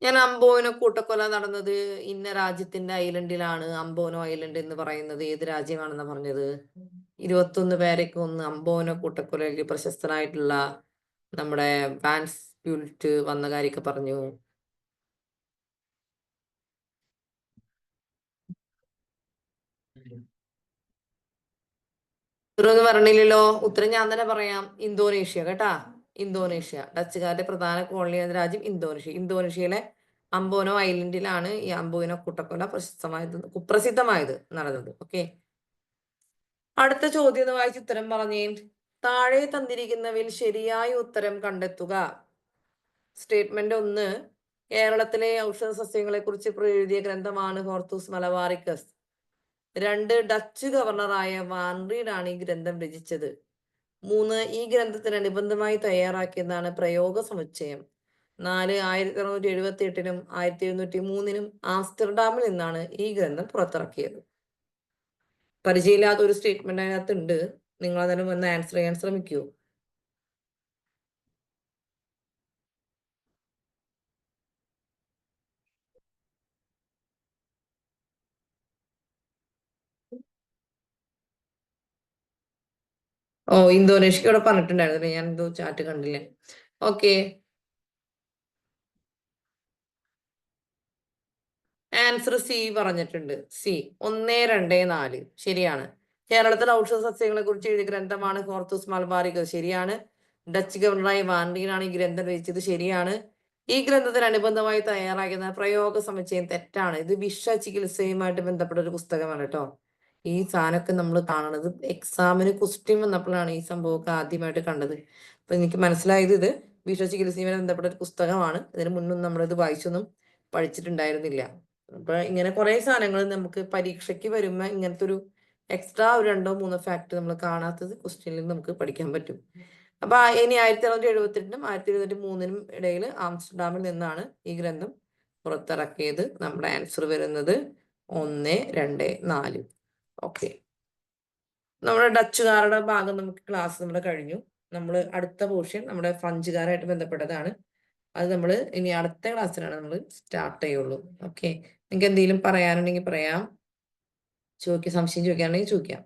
ഞാൻ അംബോനോ കൂട്ടക്കൊല നടന്നത് ഇന്ന രാജ്യത്തിന്റെ ഐലൻഡിലാണ്. അംബോനോ ഐലൻഡ് എന്ന് പറയുന്നത് ഏത് രാജ്യമാണെന്ന് പറഞ്ഞത്? 21 പേരെ കൊന്ന് അംബോനോ കൂട്ടക്കൊലയിൽ പ്രശസ്തനായിട്ടുള്ള നമ്മുടെ വാൻസ് പ്യൂൾട്ട് വന്ന കാര്യമൊക്കെ പറഞ്ഞു. ഉത്തരം പറഞ്ഞില്ലല്ലോ. ഉത്തരം ഞാൻ തന്നെ പറയാം. ഇന്തോനേഷ്യ കേട്ടാ. ഇന്തോനേഷ്യ. ഡച്ചുകാരുടെ പ്രധാന കോളനി രാജ്യം ഇന്തോനേഷ്യ. ഇന്തോനേഷ്യയിലെ അംബോനോ ഐലൻഡിലാണ് ഈ അംബോനോ കൂട്ടക്കൊല കുപ്രസിദ്ധമായത് നടന്നത്. ഓക്കെ, അടുത്ത ചോദ്യം ഒന്ന് വായിച്ച് ഉത്തരം പറഞ്ഞേ. താഴെ തന്നിരിക്കുന്നവയിൽ ശരിയായ ഉത്തരം കണ്ടെത്തുക. സ്റ്റേറ്റ്മെന്റ് 1, കേരളത്തിലെ ഔഷധ സസ്യങ്ങളെ കുറിച്ച് എഴുതിയ ഗ്രന്ഥമാണ് ഹോർത്തൂസ് മലബാറിക്കസ്. 2, ഡച്ച് ഗവർണറായ വാൻറീഡ് ആണ് ഈ ഗ്രന്ഥം രചിച്ചത്. 3, ഈ ഗ്രന്ഥത്തിന് അനുബന്ധമായി തയ്യാറാക്കിയതാണ് പ്രയോഗ സമുച്ചയം. 4, 1678-നും 1703-നും ആംസ്റ്റർഡാമിൽ നിന്നാണ് ഈ ഗ്രന്ഥം പുറത്തിറക്കിയത്. പരിചയമില്ലാത്ത ഒരു സ്റ്റേറ്റ്മെന്റ് അതിനകത്തുണ്ട്. നിങ്ങൾ അതിന് ഒന്ന് ആൻസർ ചെയ്യാൻ ശ്രമിക്കൂ. ഓ, ഇന്തോനേഷ്യക്ക് ഇവിടെ പറഞ്ഞിട്ടുണ്ടായിരുന്നു. ഞാൻ എന്തോ ചാറ്റ് കണ്ടില്ലേ. ഓക്കെ, ആൻസർ സി പറഞ്ഞിട്ടുണ്ട്. സി 1, 2, 4 ശരിയാണ്. കേരളത്തിലെ ഔഷധ സസ്യങ്ങളെ കുറിച്ച് എഴുതിയ ഗ്രന്ഥമാണ് ഹോർത്തൂസ് മലബാറിക്കസ്. ശരിയാണ്. ഡച്ച് ഗവർണറായ വാൻഡീനാണ് ഈ ഗ്രന്ഥം രചിച്ചത്. ശരിയാണ്. ഈ ഗ്രന്ഥത്തിന് അനുബന്ധമായി തയ്യാറാക്കുന്ന പ്രയോഗ സമുച്ചയം തെറ്റാണ്. ഇത് വിഷ ചികിത്സയുമായിട്ട് ബന്ധപ്പെട്ട ഒരു പുസ്തകമാണ് കേട്ടോ. ഈ സാധനമൊക്കെ നമ്മൾ കാണുന്നത് എക്സാമിന് ക്വസ്റ്റ്യൻ വന്നപ്പോഴാണ് ഈ സംഭവമൊക്കെ ആദ്യമായിട്ട് കണ്ടത്. അപ്പൊ എനിക്ക് മനസ്സിലായത് ഇത് വിഷ ചികിത്സയുമായി ബന്ധപ്പെട്ട ഒരു പുസ്തകമാണ്. ഇതിന് മുന്നും നമ്മളിത് വായിച്ചൊന്നും പഠിച്ചിട്ടുണ്ടായിരുന്നില്ല. അപ്പൊ ഇങ്ങനെ കുറെ സാധനങ്ങൾ നമുക്ക് പരീക്ഷയ്ക്ക് വരുമ്പോ ഇങ്ങനത്തെ ഒരു എക്സ്ട്രാ 2-3 ഫാക്ട് നമ്മൾ കാണാത്തത് ക്വസ്റ്റ്യനിൽ നമുക്ക് പഠിക്കാൻ പറ്റും. അപ്പൊ ഇനി 1778-നും 1703-നും ഇടയിൽ ആംസ്റ്റർഡാമിൽ നിന്നാണ് ഈ ഗ്രന്ഥം പുറത്തിറക്കിയത്. നമ്മുടെ ആൻസർ വരുന്നത് 1, 2, 4. ഓക്കെ, നമ്മുടെ ഡച്ചുകാരുടെ ഭാഗം നമുക്ക് ക്ലാസ് നമ്മുടെ കഴിഞ്ഞു. നമ്മൾ അടുത്ത പോർഷൻ നമ്മുടെ ഫ്രഞ്ചുകാരായിട്ട് ബന്ധപ്പെട്ടതാണ്. അത് നമ്മൾ ഇനി അടുത്ത ക്ലാസ്സിലാണ് നമ്മൾ സ്റ്റാർട്ട് ചെയ്യുള്ളൂ. ഓക്കെ, നിങ്ങൾക്ക് എന്തെങ്കിലും പറയാനുണ്ടെങ്കിൽ പറയാം. സംശയം ചോദിക്കുകയാണെങ്കിൽ ചോദിക്കാം.